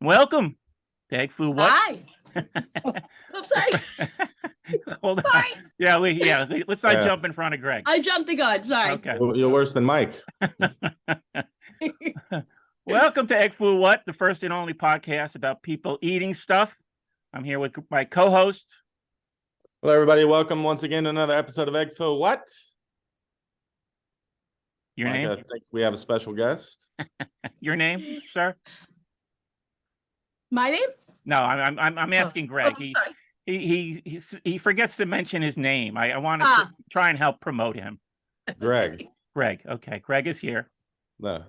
Welcome to Egg Foo What? Hi. I'm sorry. Hold on. Sorry. Let's not Yeah. jump in front of Greg. I jumped the gun. Sorry. Okay. You're worse than Mike. Welcome to Egg Foo What, the first and only podcast about people eating stuff. I'm here with my co-host. Hello, everybody. Welcome once again to another episode of Egg for What? Your name? I think we have a special guest. Your name, sir? My name? No, I'm asking Greg. Oh, sorry. He forgets to mention his name. I want to try and help promote him. Greg. Greg. Okay. Greg is here. No.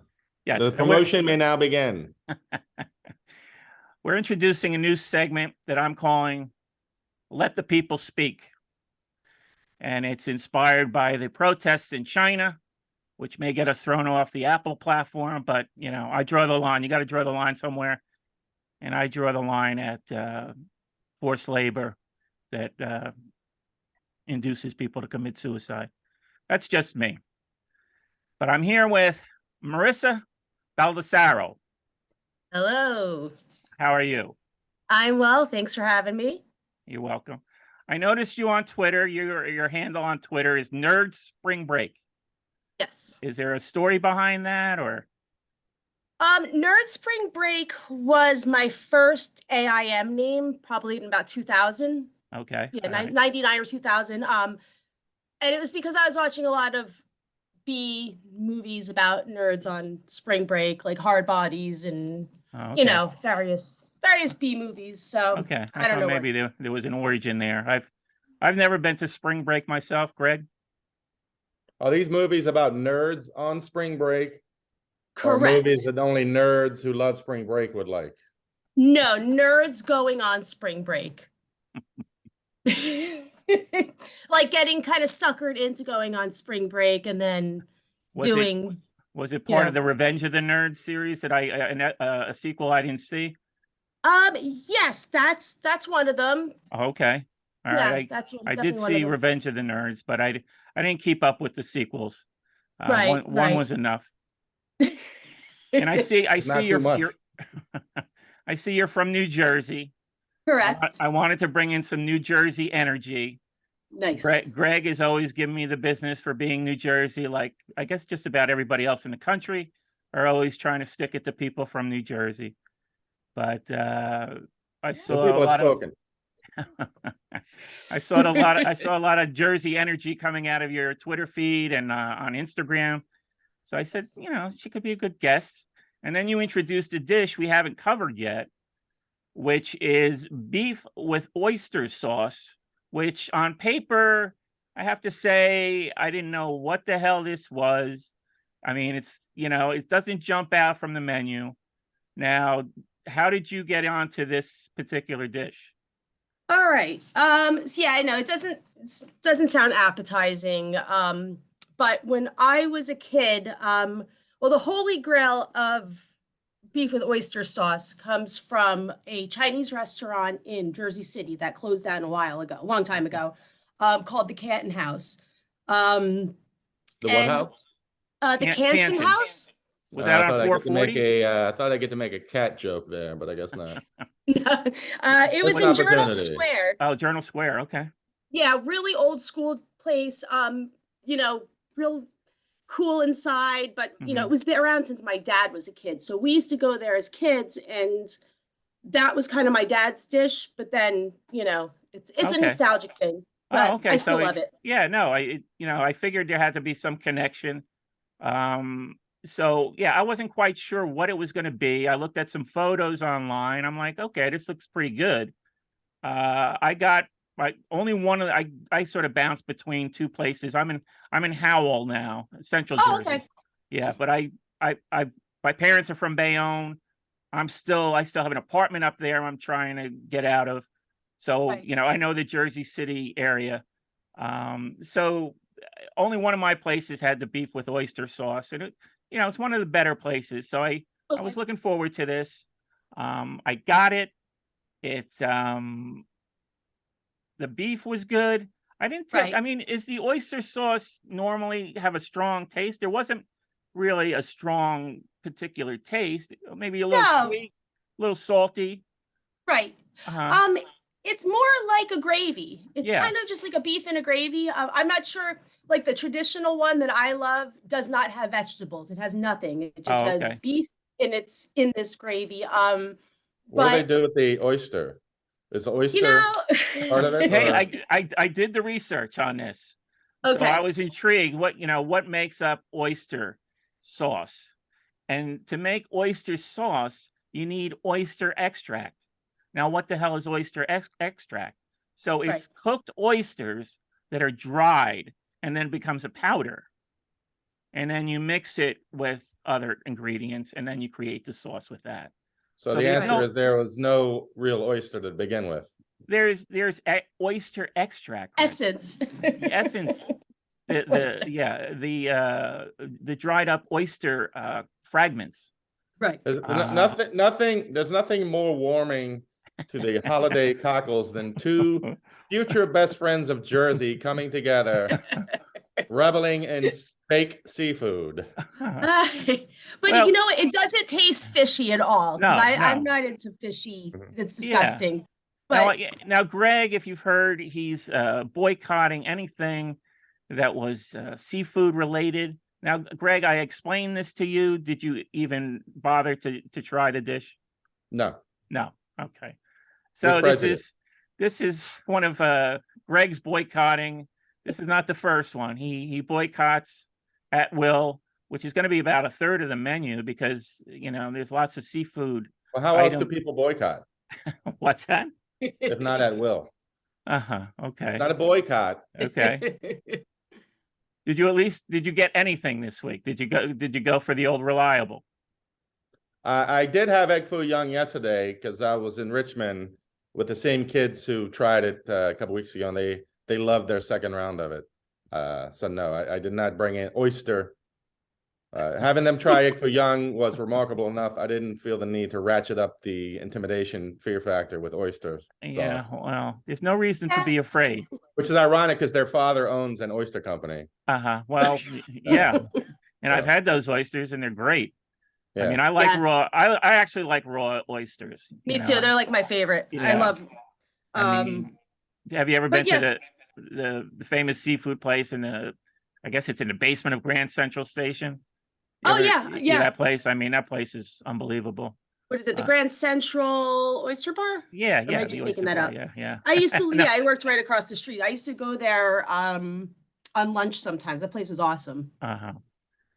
Yes. The promotion may now begin. We're introducing a new segment that I'm calling Let the People Speak. And it's inspired by the protests in China, which may get us thrown off the Apple platform. But, you know, I draw the line. You got to draw the line somewhere. And I draw the line at forced labor that induces people to commit suicide. That's just me. But I'm here with Marisa Baldassaro. Hello. How are you? I'm well. Thanks for having me. You're welcome. I noticed you on Twitter. Your handle on Twitter is Nerd Spring Break. Yes. Is there a story behind that, or? Nerd Spring Break was my first AIM name, probably in about 2000. Okay. Yeah, 99 or 2000. And it was because I was watching a lot of B movies about nerds on spring break, like Hard Bodies and you know, various B movies. So okay, I don't know. Maybe there was an origin there. I've never been to spring break myself, Greg. Are these movies about nerds on spring break? Correct. Or movies that only nerds who love spring break would like? No, nerds going on spring break. Like getting kind of suckered into going on spring break and then was it part of the Revenge of the Nerds series that a sequel I didn't see? Yes, that's one of them. Okay. All right. That's one, I did see Revenge of the Nerds, but I didn't keep up with the sequels. One was enough. And I see you're I see you're from New Jersey. Correct. I wanted to bring in some New Jersey energy. Nice. Greg has always given me the business for being New Jersey, like I guess just about everybody else in the country are always trying to stick it to people from New Jersey. But I saw a lot of I saw a lot of Jersey energy coming out of your Twitter feed and on Instagram. So I said, you know, she could be a good guest. And then you introduced a dish we haven't covered yet, which is beef with oyster sauce, which on paper, I have to say, I didn't know what the hell this was. I mean, it's, you know, it doesn't jump out from the menu. Now, how did you get onto this particular dish? All right. So yeah, I know it doesn't sound appetizing. But when I was a kid, well, the holy grail of beef with oyster sauce comes from a Chinese restaurant in Jersey City that closed down a long time ago, called the Canton House. The what house? The Canton House. Was that on 440? I thought I'd get to make a cat joke there, but I guess not. It was in Journal Square. Oh, Journal Square. Okay. Yeah, really old school place. You know, real cool inside, but you know, it was there around since my dad was a kid. So we used to go there as kids, and that was kind of my dad's dish. But then, you know, it's a nostalgic thing. But I still love it. Yeah, no, I figured there had to be some connection. So yeah, I wasn't quite sure what it was going to be. I looked at some photos online. I'm like, okay, this looks pretty good. I got only one of I sort of bounced between two places. I'm in Howell now, Central Jersey. Okay. Yeah, but my parents are from Bayonne. I still have an apartment up there I'm trying to get out of. So, you know, I know the Jersey City area. So only one of my places had the beef with oyster sauce, and you know, it's one of the better places. So I was looking forward to this. I got it. It's the beef was good. I didn't take, I mean, is the oyster sauce normally have a strong taste? There wasn't really a strong particular taste. Maybe a little sweet. little salty. Right. Uh-huh. It's more like a gravy. It's Yeah. kind of just like a beef in a gravy. I'm not sure, like the traditional one that I love does not have vegetables. It has nothing. It just Oh, has okay. beef and it's in this gravy. What do they But do with the oyster? Is the you oyster part of it? Hey, Or I did the research on this. So I Okay. was intrigued what makes up oyster sauce. And to make oyster sauce, you need oyster extract. Now, what the hell is oyster extract? So Right. it's cooked oysters that are dried and then becomes a powder. And then you mix it with other ingredients and then you create the sauce with that. so So the there's answer no is there was no real oyster to begin with. there's oyster extract, Greg. Essence. The essence, Oyster. the dried up oyster fragments. Right. There's Uh, there's nothing more warming to the holiday cockles than two future best friends of Jersey coming together, reveling in fake seafood. But Well, you know what? It doesn't taste fishy at all because No, I'm no. not into fishy. It's Yeah. disgusting. Now, But now, Greg, if you've heard, he's boycotting anything that was seafood related. Now, Greg, I explained this to you. Did you even bother to try the dish? No, No. Okay. with So prejudice. this is one of Greg's boycotting. This is not the first one. He boycotts at will, which is going to be about a third of the menu because there's lots of seafood. Well, how else do item- people boycott What's that? if not at will? Uh-huh. It's Okay. not a boycott. Okay. Did you get anything this week? Did you go for the old reliable? I did have egg foo young yesterday because I was in Richmond with the same kids who tried it a couple weeks ago, and they loved their second round of it. So no, I did not bring in oyster. Having them try egg foo young was remarkable enough. I didn't feel the need to ratchet up the intimidation fear factor with oyster Yeah, sauce, well, there's no reason to be afraid. which is ironic because their father owns an oyster company. Uh-huh. Well, yeah. And I've had those oysters and they're great. I Yeah. mean, I like Yeah. raw. I actually like raw oysters. Me too. They're like my favorite. I Yeah. love. I mean, have you ever been but to yeah. the famous seafood place I guess it's in the basement of Grand Central Station? You Oh, ever yeah, see yeah. that place? I mean, that place is unbelievable. What is it? The Uh, Grand Central Oyster Bar? Yeah, Or am yeah. I the just oyster making that bar, up? Yeah, yeah. I used to. No. Yeah, I worked right across the street. I used to go there on lunch sometimes. That place was awesome. Uh-huh.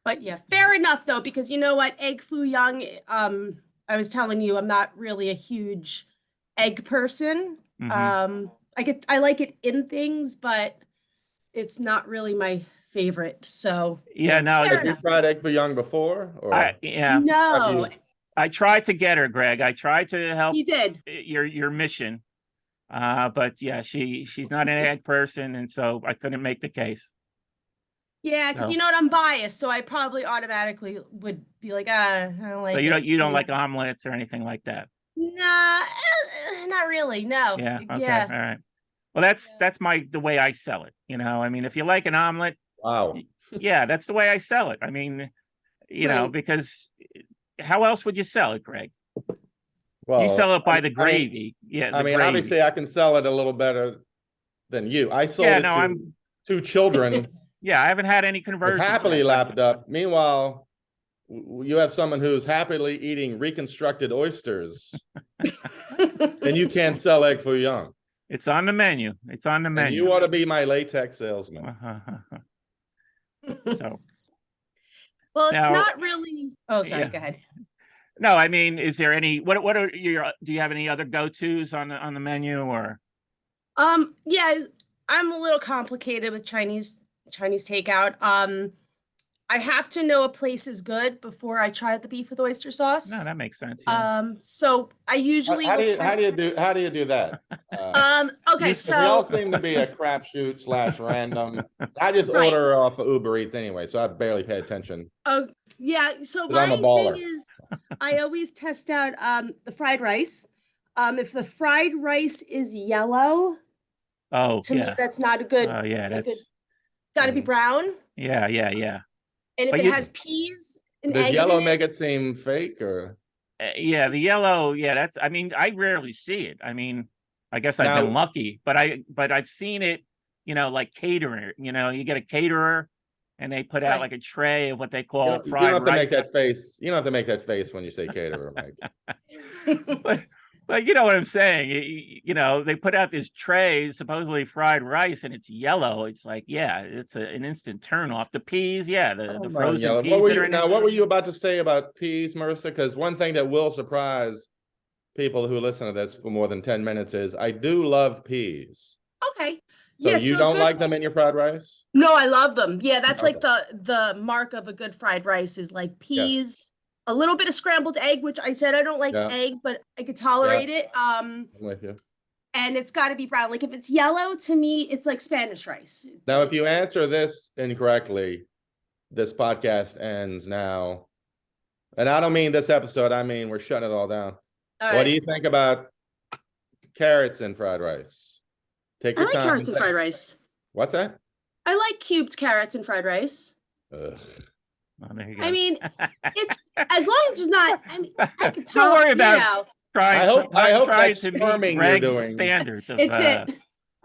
But yeah, fair enough though, because you know what, egg foo young. I was telling you, I'm not really a huge egg person. Mhm. I like it in things, but it's not really my favorite. So Yeah, no, fair Have you enough. tried egg foo young before, or yeah. have No, you? I tried to get her, Greg. I tried to help you did. your mission. But yeah, she's not an egg person, and so I couldn't make the case. Yeah, because So, you know what, I'm biased, so I probably automatically would be like, I don't like so it. you don't like omelets or anything like that? Nah, not really. No. Yeah. Okay. Yeah. All right. Well, that's the way I sell it. I mean, if you like an omelet, Wow. yeah, that's the way I sell it. I mean, Right. because how else would you sell it, Greg? Well, You sell it by the I mean, gravy. Yeah, the gravy. obviously, I can sell it a little better than you. I sold Yeah, it no, to two children Yeah, I haven't had any who conversions. happily yet, so- lapped up. Meanwhile, you have someone who's happily eating reconstructed oysters, and you can't sell egg foo young. It's on the menu. It's on the And menu. you ought to be my latex salesman. So Well, it's Now- not really. Oh, sorry. Yeah. Go ahead. no, I mean, is there any what are your do you have any other go-tos on the menu or Yeah, I'm a little complicated with Chinese takeout. I have to know a place is good before I try the beef with oyster sauce. no, that makes sense. Yeah. So I usually How will do test. you do that? Okay, They all so seem to be a crapshoot / random. I just Right. order off of Uber Eats anyway, so I barely pay attention. yeah, so 'Cause I'm my a baller. thing is I always test out the fried rice. If the fried rice is yellow, Oh, to me yeah. that's not a good. Oh, yeah, a good- that's Gotta be brown. yeah. And if But it you- has peas and Does eggs yellow in make it, it seem fake or? Yeah, the yellow. Yeah, that's. I mean, I rarely see it. I mean, I guess I've been Now, lucky, but I've seen it. Like catering. You get a caterer, and they put out Right. like a tray of what they you call don't, you don't fried have to make rice. that face. You don't have to make that face when you say caterer, Mike. But you know what I'm saying. They put out this tray, supposedly fried rice, and it's yellow. It's like, yeah, it's an instant turn off. The peas, yeah, the Come on, frozen Yellow. peas that are in it. What were you about to say about peas, Marissa? Because one thing that will surprise people who listen to this for more than 10 minutes is I do love peas. Okay. So Yeah, you so a don't good like them in your fried rice? No, I love them. Yeah, that's Okay. like the mark of a good fried rice is like Yes. peas, a little bit of scrambled egg, which I said I don't like Yeah. egg, but I could tolerate it. I'm with you. And it's got to be brown. Like if it's yellow, to me, it's like Spanish rice. Now, if you It's- answer this incorrectly, this podcast ends now. And I don't mean this episode, I mean we're shutting it all down. all What do right. you think about carrots in fried rice? Take I your like time. carrots and fried rice. What's that? I like cubed carrots and fried rice. Ugh. Oh, there you go. I mean, it's as long as there's not. I mean, I could tell. Don't worry you about know, I hope try that's to meet squirming you're Greg's doing. standards of it's it.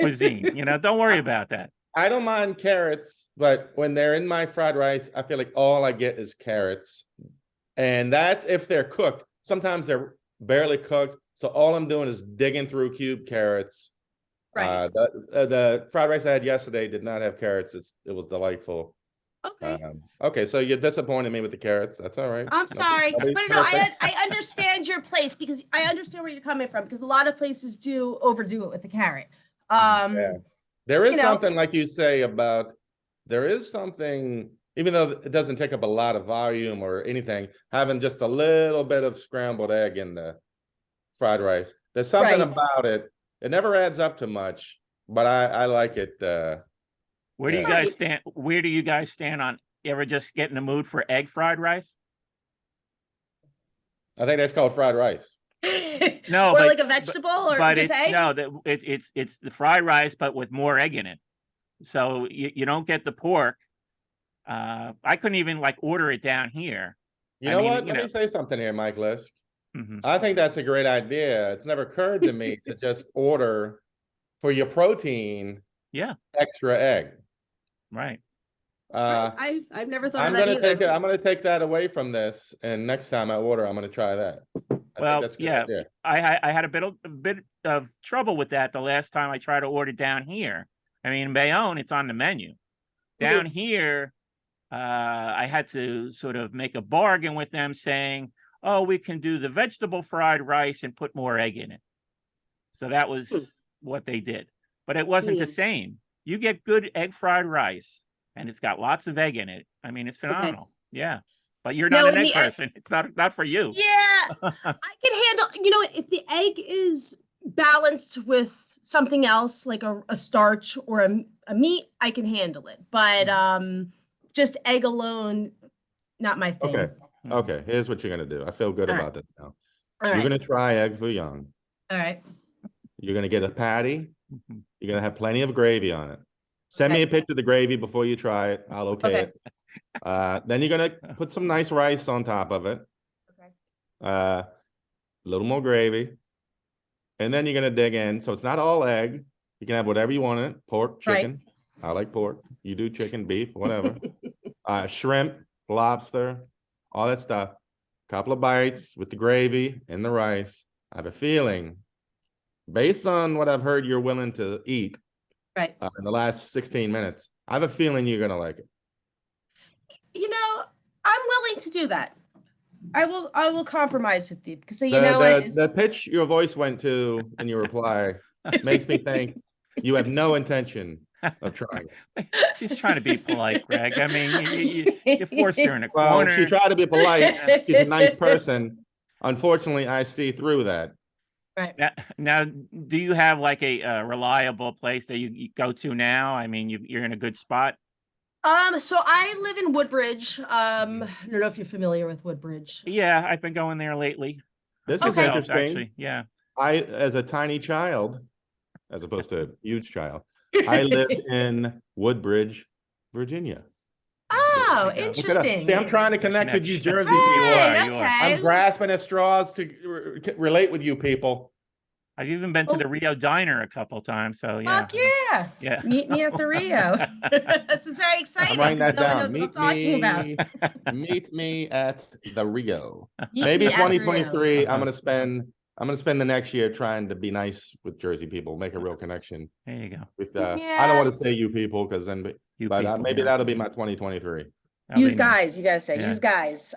cuisine. Don't worry about that. I don't mind carrots, but when they're in my fried rice, I feel like all I get is carrots. And that's if they're cooked. Sometimes they're barely cooked. So all I'm doing is digging through cubed carrots. Right. The fried rice I had yesterday did not have carrots. It was delightful. Okay. Okay, so you're disappointing me with the carrots. That's all right. I'm sorry, but Nobody's no, perfect. I understand your place because I understand where you're coming from because a lot of places do overdo it with the carrot. Yeah. There is you know- something like you say about there is something, even though it doesn't take up a lot of volume or anything, having just a little bit of scrambled egg in the fried rice. There's something Right. about it. It never adds up to much, but I like it. Where do you Yeah. guys stand? Where do you guys stand on? You ever just get in the mood for egg fried rice? I think that's called fried rice. No, or but- like a vegetable or But just it's egg. no, that it's the fried rice, but with more egg in it. So you don't get the pork. I couldn't even like order it down here. You I know mean, what? you Let know- me say something here, Mike Lisk. Mhm. I think that's a great idea. It's never occurred to me to just order for your protein Yeah, extra egg. right. I've never thought I'm of that gonna take it. either. I'm gonna take that away from this, and next time I order, I'm gonna try that. I Well, think that's a good yeah. idea. I had a bit of trouble with that the last time I tried to order down here. I mean, in Bayonne, it's on the menu. Down here, I had to sort of make a bargain with them saying, oh, we can do the vegetable fried rice and put more egg in it. So that was what they did. But it wasn't the Hmm. same. You get good egg fried rice and it's got lots of egg in it. I mean, it's phenomenal. Yeah. But you're Now, not an in egg the egg- person. It's not for you. Yeah, I can handle. You know what? If the egg is balanced with something else, like a starch or a meat, I can handle it. But just egg alone, not my thing. Okay. Okay. Here's what you're gonna do. I feel good All right. about this now. All You're right. gonna try egg fouillon. All right. You're gonna get a patty. Mhm. You're gonna have plenty of gravy on it. Send me a Okay. picture of the gravy before you try it. I'll okay Okay. it. Then you're gonna put some nice rice on top of it. Okay. A little more gravy. And then you're gonna dig in. So it's not all egg. You can have whatever you want in it. Pork, Right. chicken. I like pork. You do chicken, beef, whatever. Shrimp, lobster, all that stuff. Couple of bites with the gravy and the rice. I have a feeling, based on what I've heard you're willing to eat Right. in the last 16 minutes, I have a feeling you're gonna like it. You know, I'm willing to do that. I will compromise with you because you The, know the, what? the pitch your voice went to in your reply makes me think you have no intention of trying it. She's trying to be polite, Greg. I mean, you forced her in a Well, corner. she tried to be polite. She's a nice person. Unfortunately, I see through that. Right. Now, do you have like a reliable place that you go to now? I mean, you're in a good spot. So I live in Woodbridge. I don't know if you're familiar with Woodbridge. Yeah, I've been going there lately. This is Okay. interesting. Actually, yeah. I, as a tiny child, as opposed to a huge child, I lived in Woodbridge, Virginia. Oh, There you go. Look at us. See, I'm interesting. trying to connect with you Connection. Jersey people. Right, You are. I'm okay. grasping at straws to relate with you people. I've even been to Oh. the Rio Diner a couple times. So yeah. Fuck yeah. Yeah. Meet me at the Rio. This is very I'm exciting writing because that no one down. knows what I'm talking about. Meet me at the Rio. Meet Maybe me at the Rio. 2023, I'm gonna spend the next year trying to be nice with Jersey people, make a real connection There you go. with I don't Yeah. want to say you people because then You but people, maybe yeah. that'll be my 2023. That'll Use be nice. guys, you gotta say, Yeah. use guys.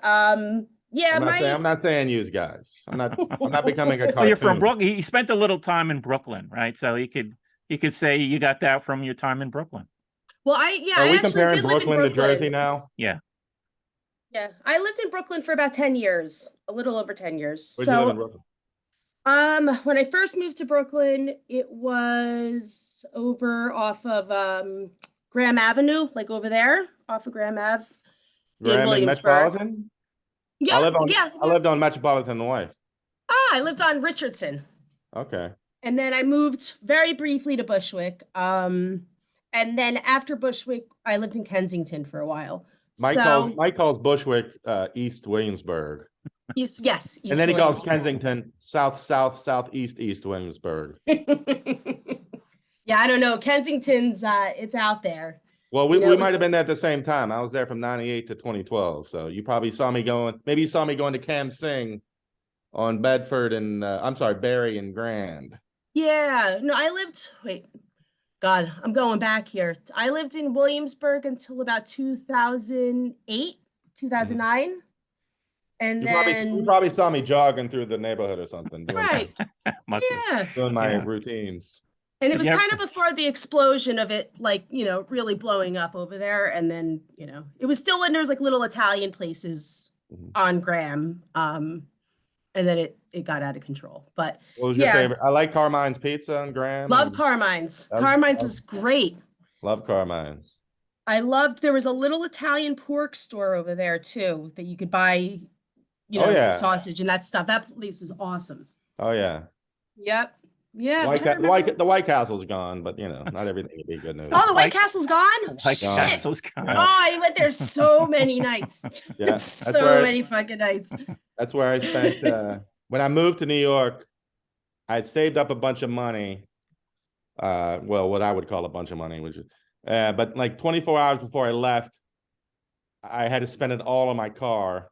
Yeah, I'm not saying use guys. I'm not becoming a Well, you're from cartoon. Brooklyn. He spent a little time in Brooklyn, right? So he could say you got that from your time in Brooklyn. Well, Are I we actually comparing did live in Brooklyn to Brooklyn. Jersey now? Yeah. Yeah, I lived in Brooklyn for about 10 years, a little over 10 years. Where'd you live in So, Brooklyn? when I first moved to Brooklyn, it was over off of Graham Avenue, like over there, off of Graham Ave in Graham and Williamsburg. Metropolitan? Yeah, yeah. I lived on Metropolitan Life. I lived on Richardson. Okay. And then I moved very briefly to Bushwick. And then after Bushwick, I lived in Kensington for a while. Mike calls Bushwick East Williamsburg. Yes, And East then he calls Williamsburg. Kensington Southeast East Williamsburg. Yeah, I don't know. Kensington's it's out there. Well, You know, we it was- might have been there at the same time. I was there from 98 to 2012. So you probably saw me going, maybe you saw me going to Cam Sing on Bedford and I'm sorry, Barry and Grand. Yeah, no, God, I'm going back here. I lived in Williamsburg until about 2008, 2009. And You probably saw me jogging through the neighborhood or something. right. Must have. Yeah. Doing my Yeah. routines. And it Did was you ever- kind of before the explosion of it, like, really blowing up over there. And then, it was still when there was like little Italian places Mhm. on Graham. And then it got out of control. But What was your yeah, favorite? I like Carmine's Pizza and Graham. love and Carmine's. That was- Carmine's that was great. Love Carmine's. There was a little Italian pork store over there too that you could buy, Oh, yeah. sausage and that stuff. That place was awesome. Oh yeah. Yep. Yeah. I'm White, trying to remember. the White Castle's gone, but not everything would be good news. Oh, the White White- Castle's gone? Like Shit. Castle's kind Oh, of. I went there so many nights. Yeah, So many fucking nights. That's where I spent when I moved to New York. I had saved up a bunch of money. Well, what I would call a bunch of money, which is but like 24 hours before I left, I had to spend it all on my car,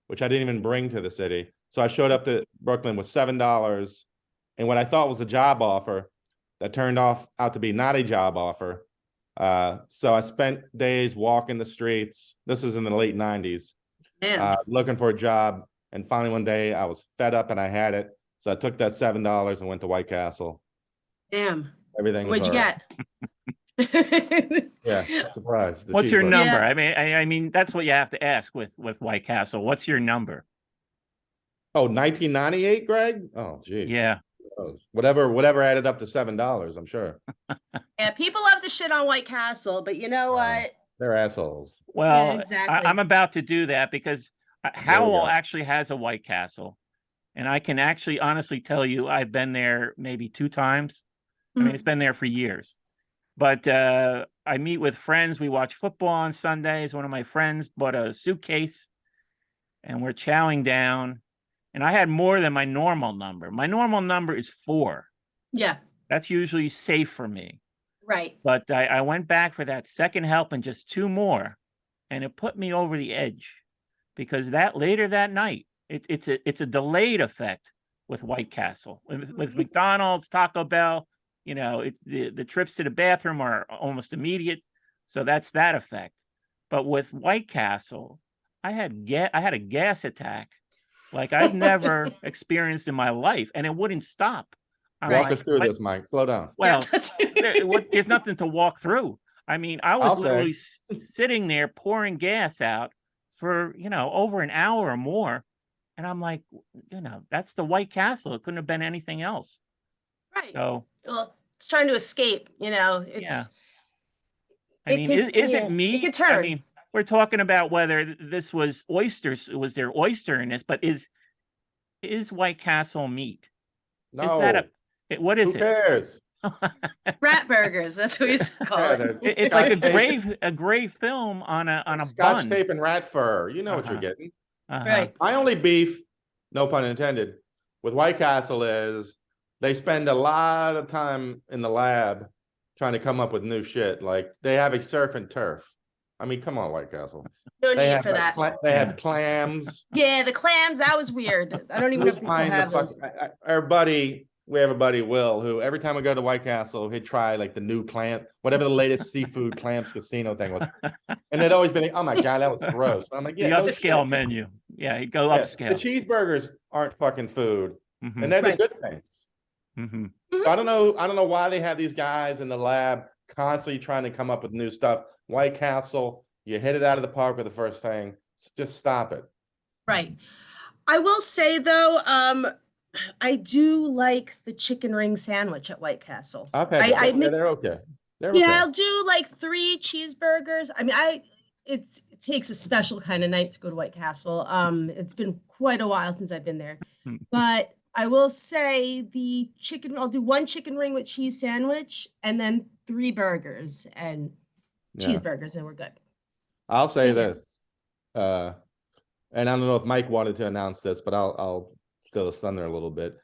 which I didn't even bring to the city. So I showed up to Brooklyn with $7 and what I thought was a job offer that turned out to be not a job offer. So I spent days walking the streets. This is in the late 90s, Man. looking for a job. And finally one day I was fed up and I had it. So I took that $7 and went to White Castle. Damn. Everything was What'd you all right. get? Yeah, surprise. What's your cheeseburger. number? Yeah. I mean, that's what you have to ask with White Castle. What's your number? Oh, 1998, Greg? Oh, geez. Yeah. Whatever added up to $7, I'm sure. Yeah, people love to shit on White Castle, but you know what? They're assholes. Well, exactly. I'm about to do that because we Howell go. actually has a White Castle. And I can actually honestly tell you I've been there maybe 2 times. I mean, it's been there for years. But I meet with friends. We watch football on Sundays. One of my friends bought a suitcase and we're chowing down. And I had more than my normal number. My normal number is 4. Yeah, That's usually safe for me. right. But I went back for that second help and just 2 more. And it put me over the edge because later that night, it's a delayed effect with White Castle. With McDonald's, Taco Bell, it's the trips to the bathroom are almost immediate. So that's that effect. But with White Castle, I had a gas attack like I've never experienced in my life, and it wouldn't stop. I'm Walk like, us through this, Mike. Slow down. Well, Yeah. there's nothing to walk through. I mean, I was I'll say. literally sitting there pouring gas out for, over an hour or more. And I'm like, that's the White Castle. It couldn't have been anything else. Right. So, Well, it's trying to escape, it's Yeah. It mean, could- is yeah, it me? it could I turn. mean, we're talking about whether this was oysters, was there oyster in this, but is White Castle meat? No. Is that what is Who it? cares? Rat burgers. That's what we used to call Yeah, it. they're It's like Scotch a gray film on a Scotch bun. tape and rat fur. You know what you're Uh-huh. getting. Right. My only beef, no pun intended, with White Castle is they spend a lot of time in the lab trying to come up with new shit. Like they have a surf and turf. I mean, come on, White Castle. No They need have for that. they have clams. Yeah, the clams, that was weird. I don't even know Who's if they still buying the have fuck? those. Our buddy, we have a buddy Will, who every time we go to White Castle, he'd try like the new clam, whatever the latest seafood clams casino thing was, and they'd always be like, "Oh my god, that was gross." But I'm like, The "Yeah, no upscale shit." menu. Yeah, he'd go Yeah, upscale. the cheeseburgers aren't fucking food, Mhm. and they're the Right. good things. Mhm. So I don't know why they have these guys in the lab constantly trying to come up with new stuff. White Castle, you hit it out of the park with the first thing. Just stop it. Right. I will say though, I do like the chicken ring sandwich at White Castle. I've had I yeah, mix, they're okay. They're yeah, okay. I'll do like 3 cheeseburgers. I mean, it takes a special kind of night to go to White Castle. It's been quite a while since I've been there, but I will say I'll do 1 chicken ring with cheese sandwich and then 3 burgers and Yeah. cheeseburgers, and we're good. I'll say Yeah. this, and I don't know if Mike wanted to announce this, but I'll steal his thunder a little bit.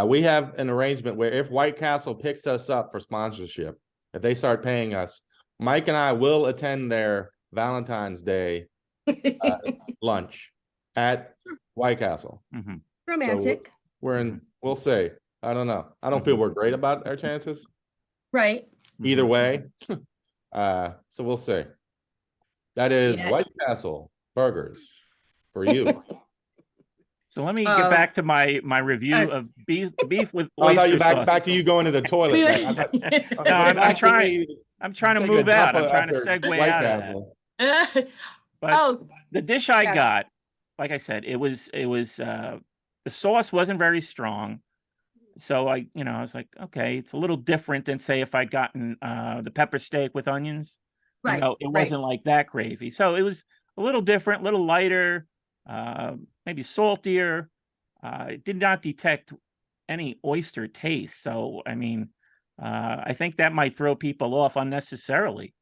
We have an arrangement where if White Castle picks us up for sponsorship, if they start paying us, Mike and I will attend their Valentine's Day lunch at White Castle. Mhm. Romantic. We're in. We'll see. I don't know. I don't feel we're great about our chances Right. either way. So we'll see. That is Yeah. White Castle burgers for you. So let me get back to my review of beef with Oh, I thought oyster you sauce. back to you going to the toilet. We- Like, I thought- No, I'm back to trying. me I'm trying to taking a move out. dump I'm trying to after segue White out of that. Castle. But Oh, the dish I yes. got, like I said, it was the sauce wasn't very strong. So I was like, okay, it's a little different than say if I'd gotten the pepper steak with onions. right. It right. wasn't like that gravy. So it was a little different, a little lighter, maybe saltier. It did not detect any oyster taste. So I mean, I think that might throw people off unnecessarily.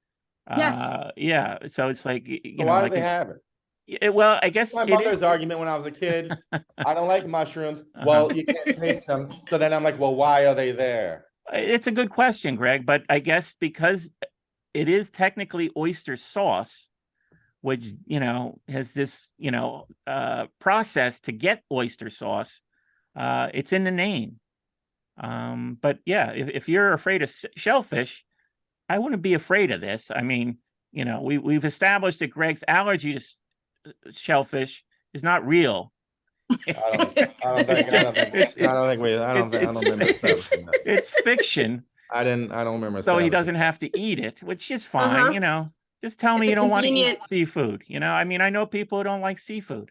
Yes. Yeah. So it's like So why do like they have it? well, I guess My mother's argument when I was a kid. I don't like mushrooms. Well, you can't taste them. So then I'm like, well, why are they there? It's a good question, Greg, but I guess because it is technically oyster sauce, which has this process to get oyster sauce. It's in the name. But yeah, if you're afraid of shellfish, I wouldn't be afraid of this. I mean, we've established that Greg's allergy to shellfish is not real. I don't remember. It's fiction. I don't remember. So he doesn't have to eat it, which is fine. Just tell me It's you a don't want to eat convenient- seafood. I mean, I know people who don't like seafood.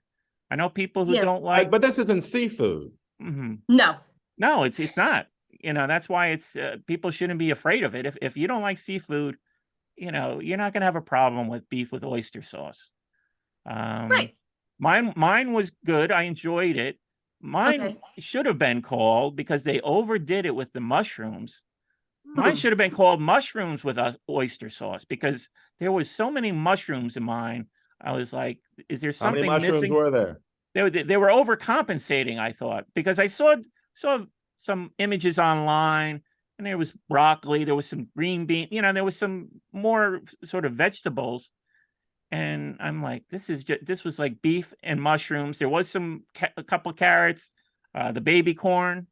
I know people who Yeah. don't like. But this isn't seafood. Mhm. No. It's not. That's why it's people shouldn't be afraid of it. If you don't like seafood, you're not going to have a problem with beef with oyster sauce. Right. Mine was good. I enjoyed it. Mine Okay. should have been called because they overdid it with the mushrooms. Mine Hmm. should have been called mushrooms with oyster sauce because there was so many mushrooms in mine. I was like, is there How many something mushrooms missing? were there? They were overcompensating, I thought, because I saw some images online and there was broccoli, there was some green bean, there was some more sort of vegetables. And I'm like, this was like beef and mushrooms. There was a couple carrots, the baby corn.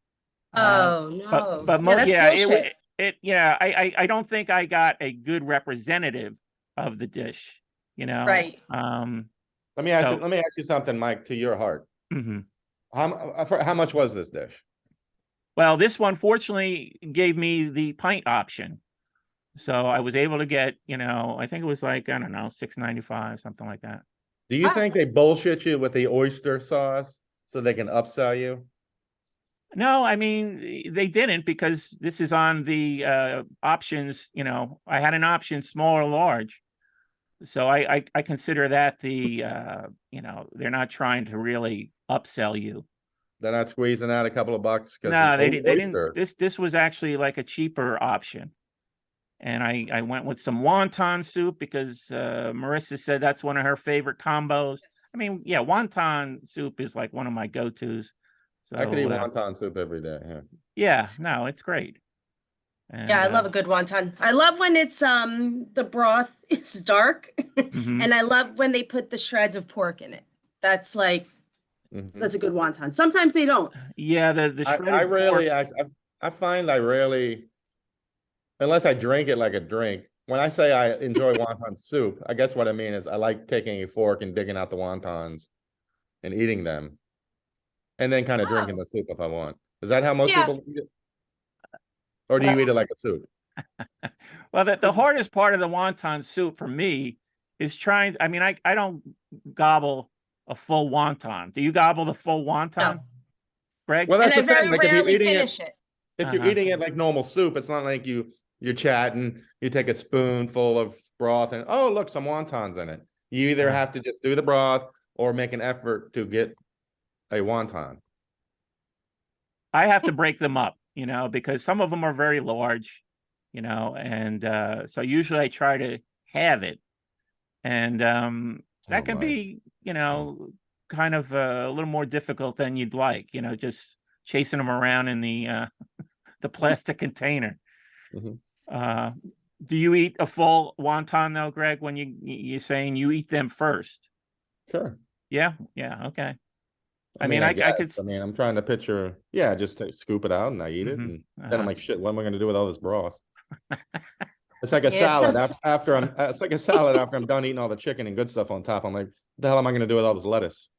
Oh no. But that's bullshit. I don't think I got a good representative of the dish. Right. Let me ask you something, Mike, to your heart. Mhm. How much was this dish? Well, this one fortunately gave me the pint option. So I was able to get, I think it was like, I don't know, $6.95, something like that. Do you think they bullshit you with the oyster sauce so they can upsell you? No, I mean, they didn't because this is on the options. I had an option small or large. So I consider that they're not trying to really upsell you. They're not squeezing out a couple of bucks because No, they didn't. Oyster. This was actually like a cheaper option. And I went with some wonton soup because Marissa said that's one of her favorite combos. I mean, yeah, wonton soup is like one of my go-tos. So I could eat wonton soup every day. Yeah. yeah, no, it's great. And, Yeah, I love a good wonton. I love when it's the broth is dark, mhm. and I love when they put the shreds of pork in it. That's like that's a good wonton. Sometimes they don't. Yeah, the shredded I pork. rarely, I find I rarely, unless I drink it like a drink. When I say I enjoy wonton soup, I guess what I mean is I like taking a fork and digging out the wontons and eating them, and then kind of drinking the soup if I want. Is that how most Yeah. people eat it? Or do you eat it like a soup? Well, the hardest part of the wonton soup for me is trying. I mean, I don't gobble a full wonton. Do you gobble the full wonton, No. Greg? Well, And that's I the thing. very Like if you're rarely eating finish it, it. if you're Uh-huh. eating it like normal soup, it's not like you're chatting, you take a spoonful of broth and oh look, some wontons in it. You either have to just do the broth or make an effort to get a wonton. I have to break them up, because some of them are very large, and so usually I try to have it, and that can my. be, kind of a little more difficult than you'd like, just chasing them around in the the plastic container. Mhm. Do you eat a full wonton though, Greg? When you're saying you eat them first? Sure. Yeah, okay. I mean, I guess. could. I mean, I'm trying to picture. Yeah, just scoop it out and I eat it, and then I'm like, shit. What am I going to do with all this broth? It's like a salad after I'm. It's like a salad after I'm done eating all the chicken and good stuff on top. I'm like, what the hell am I going to do with all this lettuce?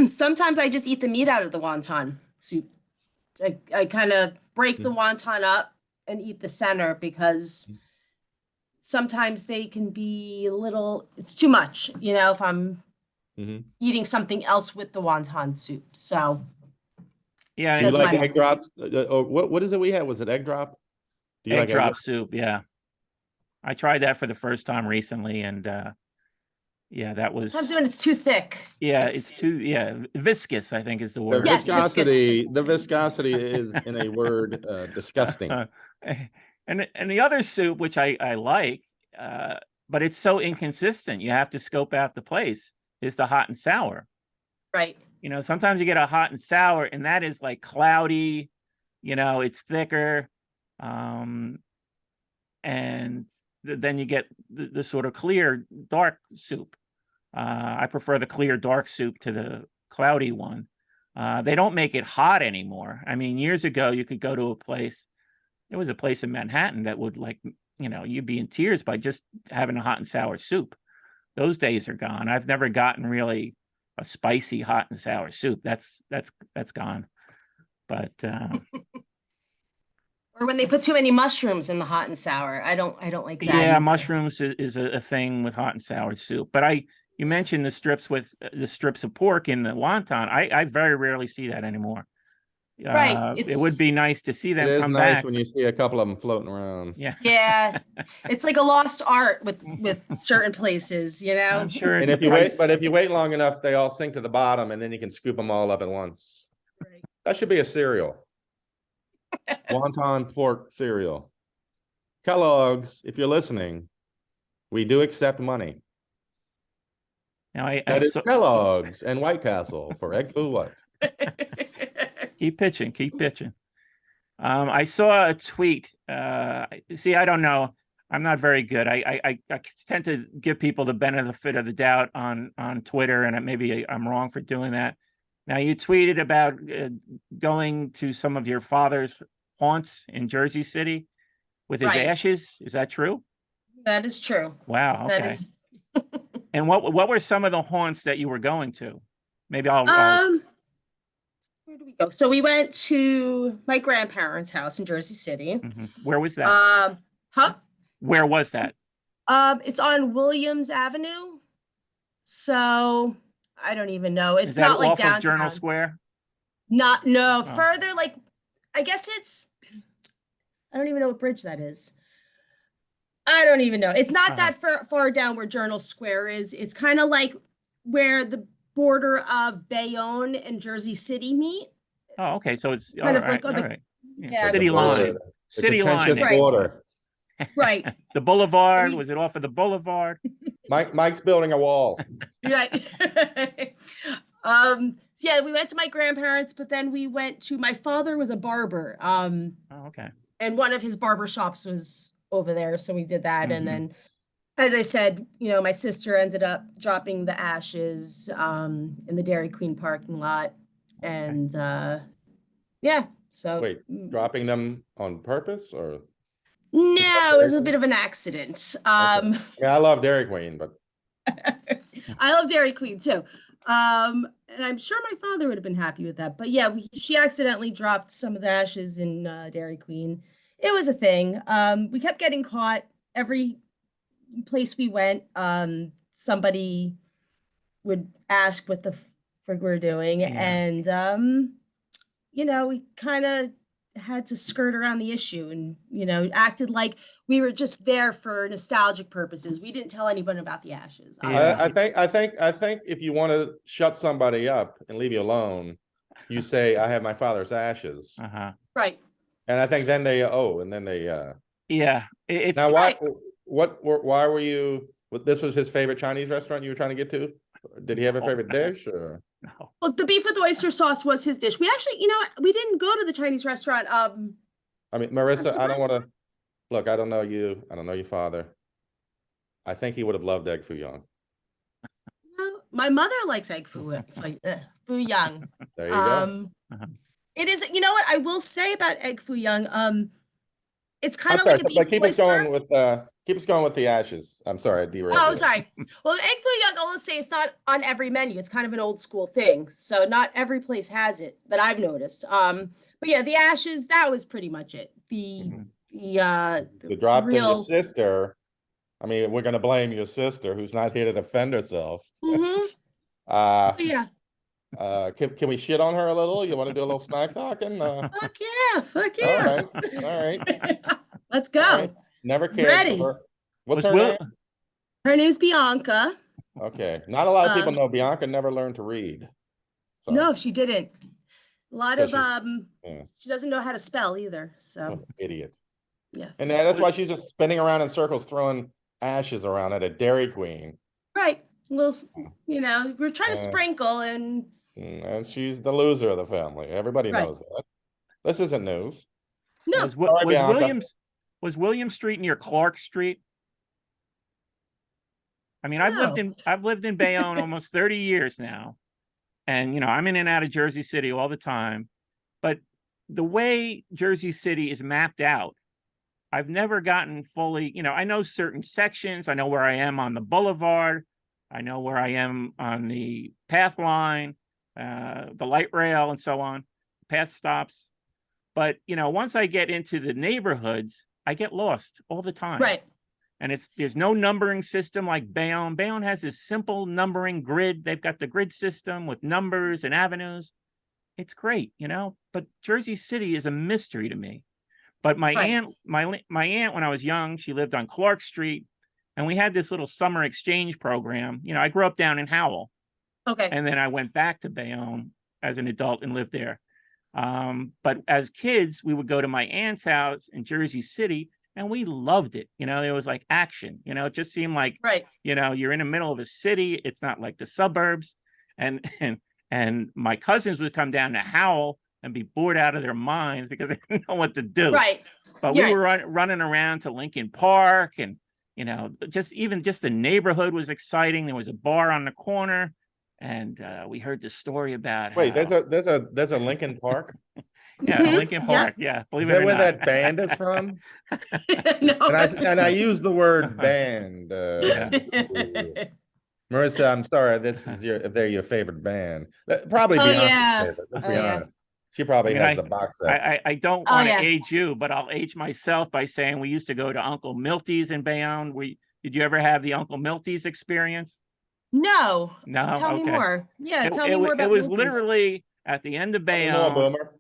Sometimes I just eat the meat out of the wonton soup. I kind of break the wonton up and eat the center because sometimes they can be a little, it's too much, if I'm eating something else with the wonton soup. So yeah, Do you that's like my egg drops? Or what is it we had? Was it egg drop? Do you egg like drop soup. Yeah, I tried that for the first time recently, and yeah, that was. sometimes when it's too thick. Yeah, it's too viscous, I think is the The word. Yes, viscosity is in a word disgusting. And the other soup, which I like, but it's so inconsistent. You have to scope out the place. Is the hot and sour. Right. Sometimes you get a hot and sour, and that is like cloudy. It's thicker, and then you get the sort of clear dark soup. I prefer the clear dark soup to the cloudy one. They don't make it hot anymore. I mean, years ago, you could go to a place. There was a place in Manhattan that would you'd be in tears by just having a hot and sour soup. Those days are gone. I've never gotten really a spicy hot and sour soup. That's gone. But or when they put too many mushrooms in the hot and sour, I don't like that. Yeah, either. mushrooms is a thing with hot and sour soup. But you mentioned the strips of pork in the wonton. I very rarely see that anymore. Right. It would be nice to see them It is come nice back. when you see a couple of them floating around. Yeah. Yeah. It's like a lost art with certain places, I'm sure And it's if you wait long enough, they all sink to the bottom, and then you can scoop them all up at once. Right. That should be a cereal. Wonton pork cereal. Kellogg's, if you're listening, we do accept money. Now That is Kellogg's and White Castle for egg foo what? Keep pitching. I saw a tweet. See, I don't know. I'm not very good. I tend to give people the benefit of the doubt on Twitter, and maybe I'm wrong for doing that. Now, you tweeted about going to some of your father's haunts in Jersey City with his ashes. Is that true? That is true. Wow. Okay. And what were some of the haunts that you were going to? Maybe I'll where do we go? So we went to my grandparents' house in Jersey City. Where was that? Where was that? It's on Williams Avenue. So I don't even know. It's that not like off downtown. of Journal Square? Further, like I guess I don't even know what bridge that is. I don't even know. It's not that far down where Journal Square is. It's kind of like where the border of Bayonne and Jersey City meet. Oh, okay. So it's all Kind of right. like on All the- right. yeah, City the border, line. the City line. contentious Right. border. Right. The boulevard. We- Was it off of the boulevard? Mike's building a wall. Right. So yeah, we went to my grandparents, but then we went to, my father was a barber. Oh, okay. And one of his barber shops was over there, so we did that. Mhm. And then, as I said, my sister ended up dropping the ashes in the Dairy Queen parking lot. And yeah, so Wait, dropping them on purpose or? no, it was a bit of an accident. Yeah, I love Dairy Queen, but I love Dairy Queen too. And I'm sure my father would have been happy with that. But yeah, she accidentally dropped some of the ashes in Dairy Queen. It was a thing. We kept getting caught every place we went. Somebody would ask what the frig we're doing. Yeah. And, we kind of had to skirt around the issue and, acted like we were just there for nostalgic purposes. We didn't tell anyone about the ashes. Yeah. I think if you want to shut somebody up and leave you alone, you say, I have my father's ashes. Uh-huh. Right. And I think then they, Yeah. It's now Right. why were you, this was his favorite Chinese restaurant you were trying to get to? Did he have a favorite dish or? no. Well, the beef with oyster sauce was his dish. We actually, we didn't go to the Chinese restaurant. I mean, Marissa, I don't surprised. want to, look, I don't know you. I don't know your father. I think he would have loved egg foo young. My mother likes egg foo young. There you go. Uh-huh. It is, you know what I will say about egg foo young. It's I'm kind of sorry, like a but beef keep us oyster. going with the ashes. I'm sorry, I derailed Oh, you. sorry. Well, egg foo young, I will say it's not on every menu. It's kind of an old school thing. So not every place has it that I've noticed. But yeah, the ashes, that was pretty much it. Mhm. You dropped in your real. sister. I mean, we're gonna blame your sister who's not here to defend herself. Mhm. Uh, Yeah. can we shit on her a little? You want to do a little smack talking? Fuck yeah. Fuck All yeah. right, all right. Let's go. All right. Never cared Ready. for her. What's Was her Will- name? Her name's Bianca. Okay, not a lot of people Um, know Bianca never learned to read. So, No, she didn't. A lot So of yeah. she doesn't know how to spell either. what So an idiot. yeah. And that's why she's just spinning around in circles, throwing ashes around at a Dairy Queen. Right. Well, we're trying to Uh, sprinkle and And she's the loser of the family. Everybody Right. knows that. This isn't news. no. Was, Sorry, Bianca. William Street near Clark Street? I mean, I've lived in Bayonne almost 30 years now. And I'm in and out of Jersey City all the time. But the way Jersey City is mapped out, I've never gotten fully, I know certain sections. I know where I am on the boulevard. I know where I am on the path line, the light rail, and so on, path stops. But, once I get into the neighborhoods, I get lost all the time. Right. And there's no numbering system like Bayonne. Bayonne has this simple numbering grid. They've got the grid system with numbers and avenues. It's great, but Jersey City is a mystery to me. But my Right. aunt, my aunt, when I was young, she lived on Clark Street, and we had this little summer exchange program. I grew up down in Howell, Okay. and then I went back to Bayonne as an adult and lived there. But as kids, we would go to my aunt's house in Jersey City, and we loved it. It was like action. It just seemed like Right. you're in the middle of a city. It's not like the suburbs, and my cousins would come down to Howell and be bored out of their minds because they didn't know what to do. Right. But You're we were running around to Lincoln Park, and just the neighborhood was exciting. There was a bar on the corner, and we heard the story about Wait, how, there's a Lincoln Park. yeah, Mhm. Lincoln Yeah. Park. Yeah, believe Is it that or where not. that band is from? No. And I use the word band. Yeah. Marissa, I'm sorry. If they're your favorite band, probably Oh, Beyonce's yeah. favorite. Let's Oh, be yeah. honest. She probably I mean, has the box set. I don't Oh, want to yeah. age you, but I'll age myself by saying we used to go to Uncle Milty's in Bayonne. Did you ever have the Uncle Milty's experience? No. No. Tell me Okay. more. Yeah, It, tell it me wa- more it about was Milty's. literally at the end of Tell me more, Bayonne. Boomer.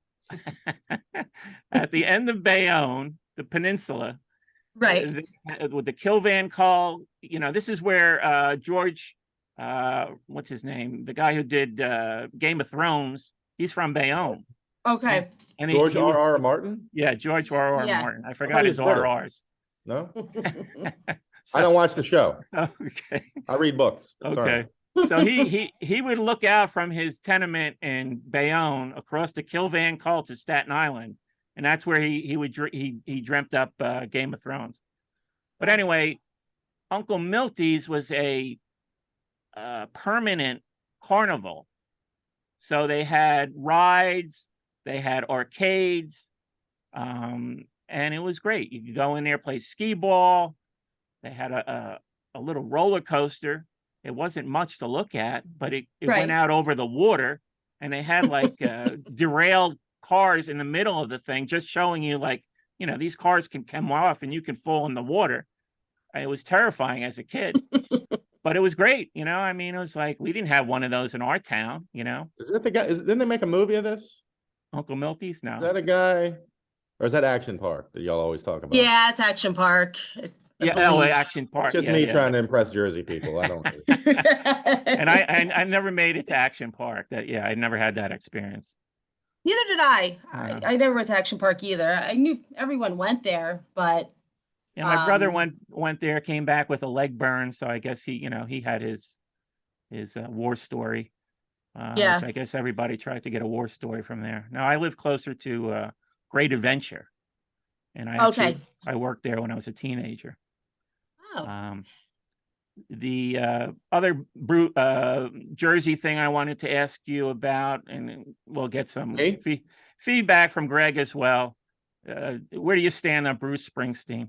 At the end of Bayonne, the peninsula, Right. with the Kilvan call. This is where George what's his name? The guy who did Game of Thrones. He's from Bayonne. Okay. And George R.R. Martin? yeah, George R.R. Yeah. Martin. I thought forgot he his was British. RRs. No, So- I don't watch the show. Okay. I read books. Sorry. Okay. So he would look out from his tenement in Bayonne across the Kilvan Cul to Staten Island, and that's where he dreamt up Game of Thrones. But anyway, Uncle Milty's was a permanent carnival. So they had rides, they had arcades, and it was great. You could go in there, play skee ball. They had a little roller coaster. It wasn't much to look at, but it Right. went out over the water, and they had like derailed cars in the middle of the thing, just showing you like, you know, these cars can come off and you can fall in the water. It was terrifying as a kid, but it was great. You know, I mean, it was like, we didn't have one of those in our town, you know. Is that the guy? Didn't they make a movie of this? Uncle Milty's? No. Is that a guy? Or is that Action Park that y'all always talk about? Yeah, it's Action Park. I Yeah, believe. Action Park. It's just yeah, me yeah. trying to impress Jersey people. I don't. And I never made it to Action Park. I never had that experience. Neither did I. Yeah. I never went to Action Park either. I knew everyone went there, but Yeah, my brother Um, went there, came back with a leg burn, so I guess he had his war story. Yeah. Which I guess everybody tried to get a war story from there. Now I live closer to Great Adventure, and Okay. I worked there when I was a teenager. oh, The other Jersey thing I wanted to ask you about, and we'll get some Me? feedback from Greg as well. Where do you stand on Bruce Springsteen?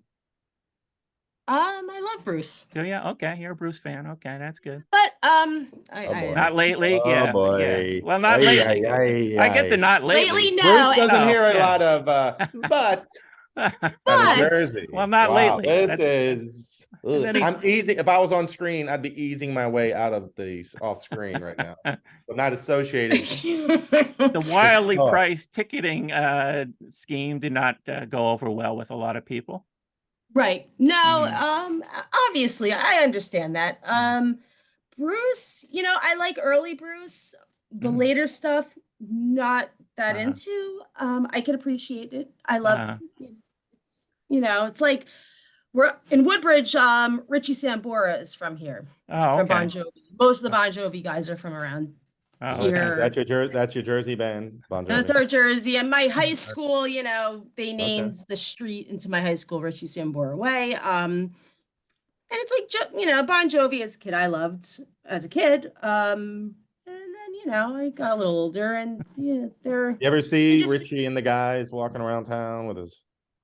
I love Bruce, Oh yeah, okay, you're a Bruce fan. Okay, that's good. but Oh, boy. Not lately, Oh, yeah, boy. yeah. Well, not Ay, lately. ay, ay, I get the ay. not lately. lately, no. Bruce doesn't Oh, hear a yeah. lot of but out of But- Jersey. Well, not Wow, lately. This That's- is. And then he- I'm easing. If I was on screen, I'd be easing my way out of the off screen right now. I'm not associated. The wildly Oh. priced ticketing scheme did not go over well with a lot of people. Right. No, Mhm. obviously I understand that. Bruce, I like early Bruce. The Mhm. later stuff, not that Uh-huh. into. I can appreciate it. I love, Uh-huh. it's like we're in Woodbridge, Richie Sambora is from here, Oh, from okay. Bon Jovi. Most of the Bon Jovi guys are from around Oh, Okay, here. That's your Jersey band. Bon That's Jovi. our Jersey. And my high school, they named the street into my high school, Richie Sambora Way. And it's like, Bon Jovi as a kid, I loved as a kid. And then, I got a little older and yeah, they're You ever see just- Richie and the guys walking around town with his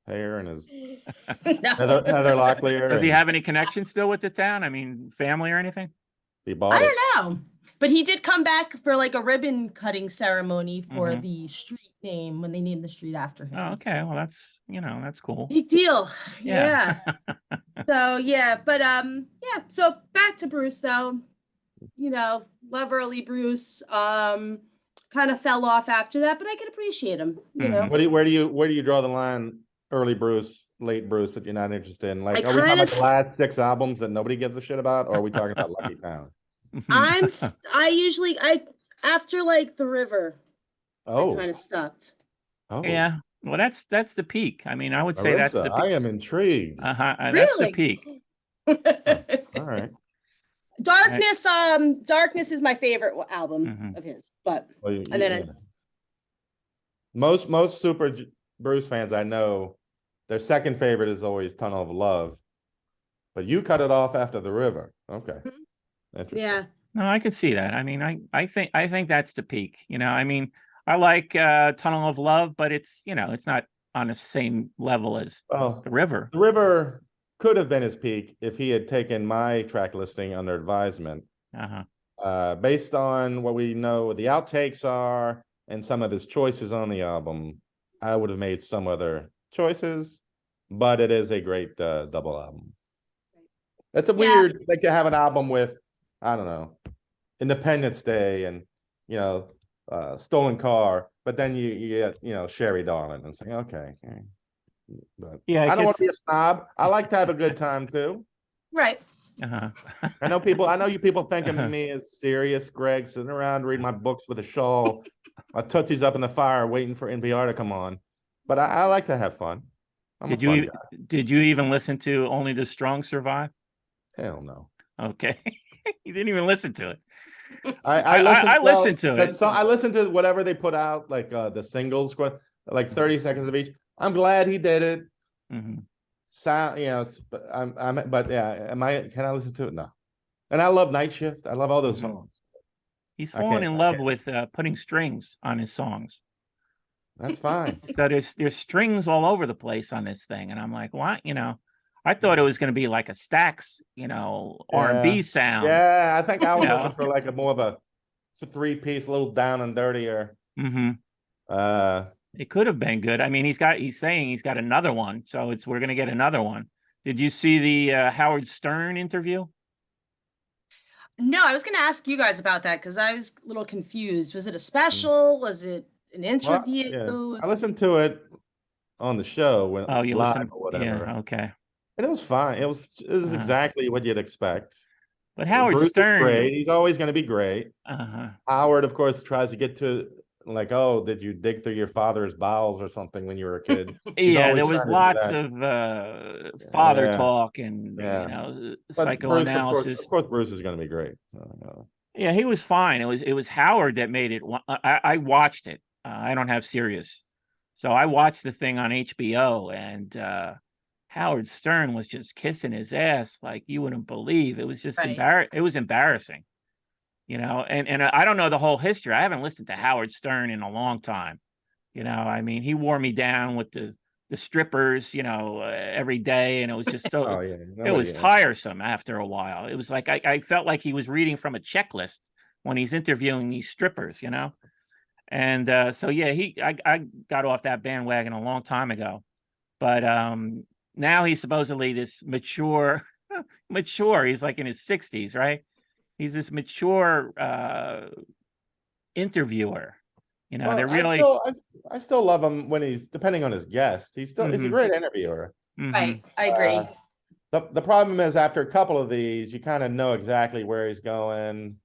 hair and his No. Heather Locklear? Does he and have any connection still with the town? I mean, family or anything? He bought I it. don't know. But he did come back for like a ribbon cutting ceremony for Mhm. the street name when they named the street after him. Oh, okay. Well, that's cool. Big deal. Yeah. Yeah. So yeah, but so back to Bruce though. Love early Bruce. Kind of fell off after that, but I could appreciate him, Mhm. Where do you draw the line? Early Bruce, late Bruce that you're not interested in? Like, I are we talking kinda about the last 6 albums that nobody gives a shit about, or are we talking about Lucky Town? I after like The River, I Oh, kind of stopped. oh, Yeah. Well, that's the peak. I mean, I would say that's the Marisa, I peak. am intrigued. That's the Really? peak. All right. Darkness is my favorite album Mhm. of his, but Well, And then yeah. Most super Bruce fans I know, their second favorite is always Tunnel of Love, but you cut it off after The River. Okay, Mhm. interesting. yeah. No, I could see that. I mean, I think that's the peak. I mean, I like Tunnel of Love, but it's not on the same level as Well, The River. The River could have been his peak if he had taken my track listing under advisement. Uh-huh. Based on what we know the outtakes are and some of his choices on the album, I would have made some other choices, but it is a great double album. It's a Yeah. weird, like, to have an album with, I don't know, Independence Day and, Stolen Car, but then you get, Sherry Darling. It's like, okay. But Yeah, it I don't want gets- to be a snob. I like to have a good time too. Right. Uh-huh. I know you people think of me as serious, Greg, sitting around reading my books with a shawl, my tootsie's up in the fire, waiting for NPR to come on. But I like to have fun. I'm a fun guy. Did you even listen to Only the Strong Survive? Hell no. Okay. You didn't even listen to it. I listened to it. So I listened to whatever they put out, like the singles, like 30 seconds of each. I'm glad he did it. Mhm. Sound, but yeah, can I listen to it? No. And I love Night Shift. I love all those songs. He's I fallen can't- in I love can't. with putting strings on his songs. That's fine. So there's strings all over the place on this thing, and I'm like, what? I thought it was going to be like a Stax, R&B sound. Yeah, I think I was You looking know? for like a more of a three-piece, a little down and dirtier. Mm-hmm. It could have been good. I mean, he's saying he's got another one, so we're going to get another one. Did you see the Howard Stern interview? No, I was going to ask you guys about that because I was a little confused. Was it a special? Was it an Well, interview? yeah. I listened to it on the show when Oh, you live listened? or whatever. Yeah, okay. And it was fine. It was exactly what you'd expect. But Howard Bruce is Stern, great. He's always going to be great. uh-huh. Howard, of course, tries to get to like, oh, did you dig through your father's bowels or something when you were a kid? Yeah, there was lots of of father talk and psychoanalysis. Of course, Bruce is going to be great. So, Yeah, he was fine. It was Howard that made it. I watched it. I don't have Sirius, so I watched the thing on HBO, and Howard Stern was just kissing his ass like you wouldn't believe. It was just Right. It was embarrassing, And I don't know the whole history. I haven't listened to Howard Stern in a long time. I mean, he wore me down with the strippers, every day, and it was just so. oh yeah, It was tiresome after a while. It was like I felt like he was reading from a checklist when he's interviewing these strippers, And so yeah, I got off that bandwagon a long time ago, but now he's supposedly this mature. He's like in his 60s, right? He's this mature interviewer. They're really. I still love him when he's depending on his guest. He's a great interviewer. Right, I agree. The problem is after a couple of these, you kind of know exactly where he's going,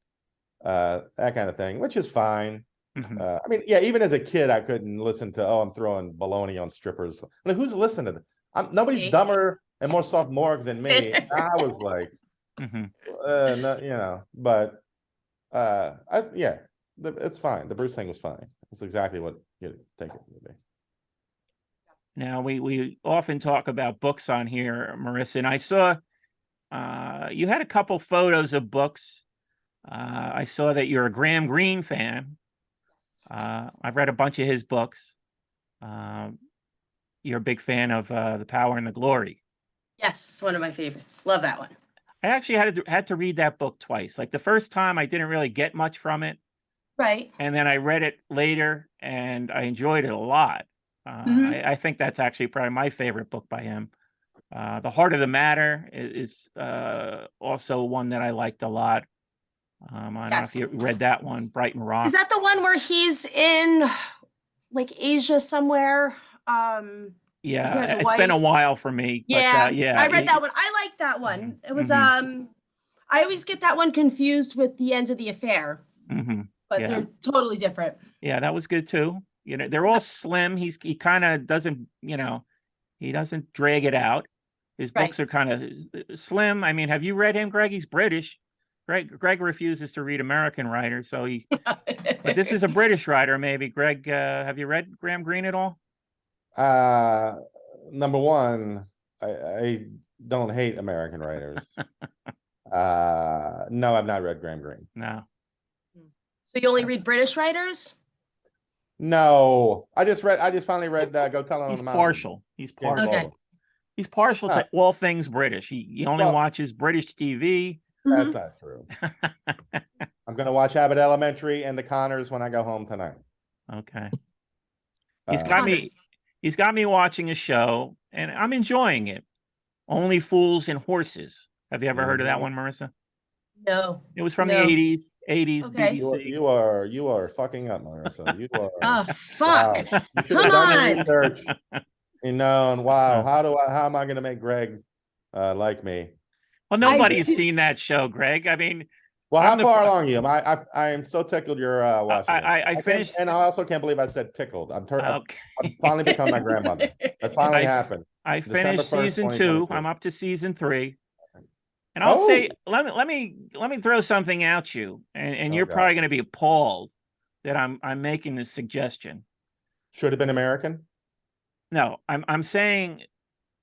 that kind of thing, which is fine. I mean, yeah, even as a kid, I couldn't listen to, I'm throwing baloney on strippers. I mean, who's listening to that? Nobody's dumber and more sophomoric than me. I was like, no, but it's fine. The Bruce thing was fine. It's exactly what you think it would be. Now we often talk about books on here, Marissa, and I saw you had a couple photos of books. I saw that you're a Graham Greene fan. I've read a bunch of his books. You're a big fan of The Power and the Glory. Yes, one of my favorites. Love that one. I actually had to read that book twice. Like the first time, I didn't really get much from it. Right. And then I read it later, and I enjoyed it a lot. I think that's actually probably my favorite book by him. The Heart of the Matter is also one that I liked a lot. I don't know if you read that one, Brighton Rock. Is that the one where he's in like Asia somewhere? Yeah, it's been a while for me. Yeah, but, I read that one. I like that one. It was I always get that one confused with The End of the Affair. But they're totally different. Yeah, that was good too. They're all slim. He kind of doesn't, he doesn't drag it out. His books are kind of slim. I mean, have you read him, Greg? He's British. Greg refuses to read American writers, so but this is a British writer, maybe. Greg, have you read Graham Greene at all? Number one, I don't hate American writers. No, I've not read Graham Greene. No. So you only read British writers? No, I just finally read Go Tell It on the Mountain. Partial. He's partial. Okay. He's partial to all things British. He only watches British TV. That's not true. I'm going to watch Abbott Elementary and The Connors when I go home tonight. Okay. He's got me watching a show, and I'm enjoying it. Only Fools and Horses. Have you ever heard of that one, Marissa? No. It was from the 80s. Okay. BBC. You are fucking up, Marissa. You are. Oh, fuck. Wow. You should have done your research. And wow, how am I going to make Greg like me? Well, nobody's seen that show, Greg. I mean, Well, I'm how the far fir- along are you? I am so tickled you're watching it. I can't- finished. and I also can't believe I said tickled. I've Okay. finally become my grandmother. That finally I happened. I December finished 1st, season 2. 2023. I'm up to season 3. And I'll Oh, say, let me throw something at you, and Oh, you're God. probably going to be appalled that I'm making this suggestion. Should have been American. No, I'm saying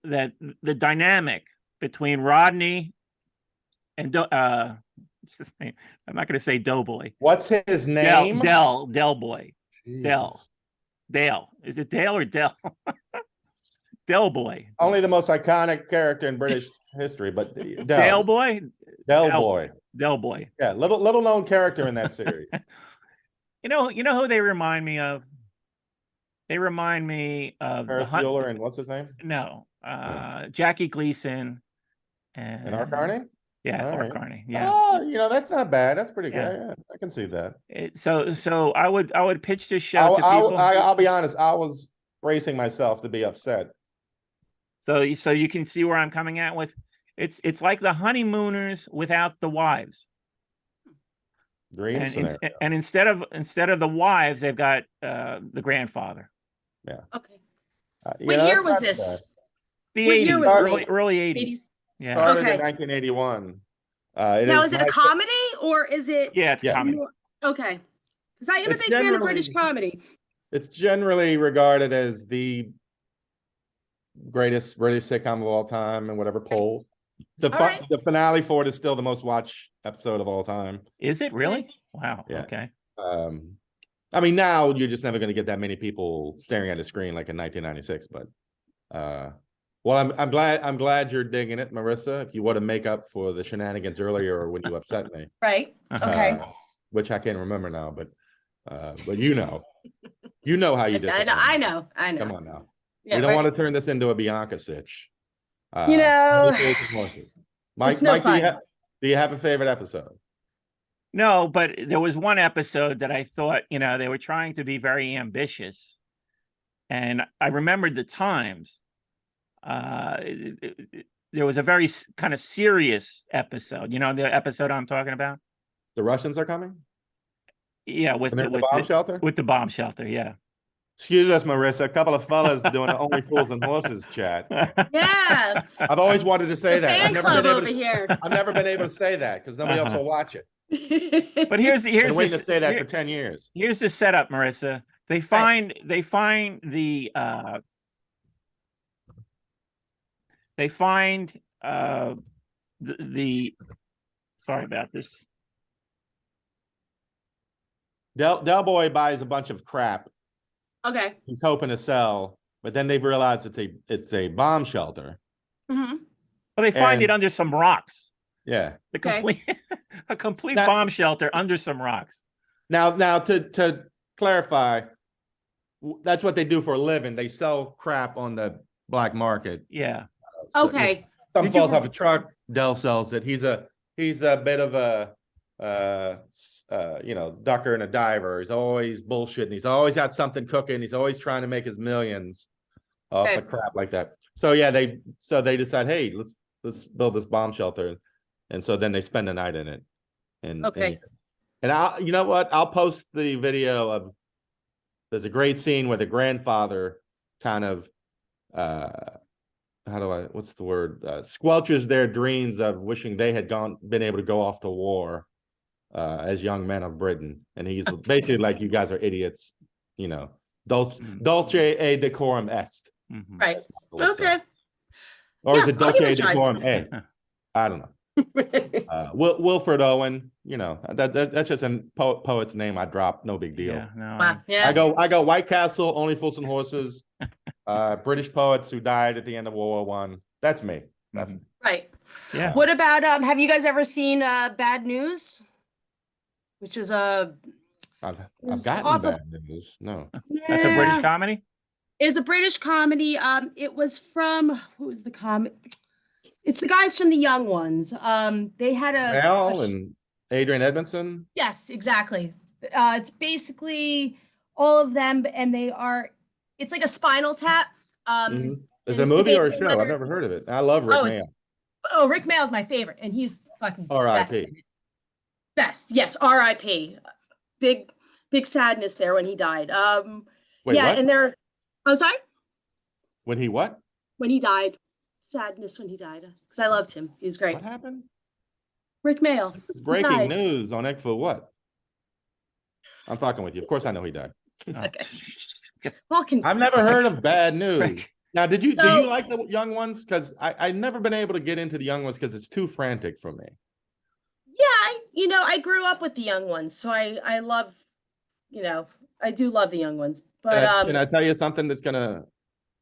that the dynamic between Rodney and what's his name? I'm not going to say Doughboy. What's his name? Del Boy. Jesus. Dale. Is it Dale or Del? Del Boy. Only the most iconic character in British history, but Dale Boy. Del Boy. Del Boy. Yeah, little known character in that series. You know who they remind me of? They remind me of Ferris Bueller and what's his name? No, Jackie Gleason And Art Carney? Yeah, All Art right. Carney. Yeah. Oh, that's not bad. That's pretty Yeah. good. Yeah, I can see that. So I would pitch this show to people. I'll be honest. I was bracing myself to be upset. So you can see where I'm coming at with it's like the honeymooners without the wives. Dream scenario. And instead of the wives, they've got the grandfather. Yeah. Okay. You What know, year that's was not this? The What 80s, year was it early made? 80s. 80s? Yeah. Started Okay. in 1981. Now, is it a comedy or is it? Yeah, it's comedy. Okay. Because I am It's a big fan of British generally- comedy. It's generally regarded as the greatest British sitcom of all time and whatever poll. The All right. the finale for it is still the most watched episode of all time. Is it really? Wow. Yeah. Okay. I mean, now you're just never going to get that many people staring at a screen like in 1996. But well, I'm glad you're digging it, Marissa. If you want to make up for the shenanigans earlier or when you upset me, Right. Okay. which I can't remember now, but you know how you disappoint me. I know. Come on now. Yeah, We don't right. want to turn this into a Bianca sitch. You know, Mike, it's no Mike, fun. do you have a favorite episode? No, but there was one episode that I thought, they were trying to be very ambitious. And I remembered the times. There was a very kind of serious episode. You know the episode I'm talking about? The Russians are coming? Yeah, with the bomb shelter? With the bomb shelter, yeah. Excuse us, Marissa. A couple of fellas doing an Only Fools and Horses chat. Yeah. I've always wanted to say The that. fan club over here. I've never been able to say that because nobody else will watch it. But here's Been waiting to say that for 10 years. Here's the setup, Marissa. They find the sorry about this. Del Boy buys a bunch of crap. Okay. He's hoping to sell, but then they've realized it's a bomb shelter. Mm-hmm. Well, they find it under some rocks. Yeah. A complete bomb shelter under some rocks. Now to clarify, that's what they do for a living. They sell crap on the black market. Yeah. Okay. Something falls off a truck, Del sells it. He's a bit of a ducker and a diver. He's always bullshitting. He's always got something cooking. He's always trying to make his millions off of crap like that. So yeah, they decide, hey, let's build this bomb shelter, and so then they spend the night in it. And and you know what? I'll post the video of. There's a great scene where the grandfather kind of what's the word? Squelches their dreams of wishing they had been able to go off to war as young men of Britain. And he's basically like, you guys are idiots, dulce et decorum est. Mm-hmm. Right. Okay. Or is it I'll dulce give it a et try. decorum est? I don't know. Wilfred Owen, that's just a poet's name I dropped. No big deal. Yeah, no, Wow. Yeah. I go White Castle, Only Fools and Horses, British poets who died at the end of World War I. That's me. That's me. Right. Yeah. What about have you guys ever seen Bad News? Which is I've It's gotten awful. bad news. No. That's a British comedy? Is a British comedy. It was from who was the comic? It's the guys from The Young Ones. They had Mel and Adrian Edmondson. Yes, exactly. It's basically all of them, and it's like a Spinal Tap. Is it a it's movie or a debated show? whether- I've never heard of it. I love Rick Oh, Mail. Oh, Rick Mayall's my favorite, and he's fucking best R.I.P. in it. Best, yes. R.I.P. Big, big sadness there when he died. Wait, Yeah, what? and there. I'm sorry. When he what? When he died, sadness when he died, because I loved him. He was great. What happened? Rick Mayall. It's He breaking died. news on Egg for what? I'm fucking with you. Of course I know he died. Oh, Okay. All I've never heard of bad news. Right. Now, do you So- like the young ones? Because I've never been able to get into the young ones because it's too frantic for me. Yeah, I grew up with the young ones, so I love, I do love the young ones. But Can I tell you something that's gonna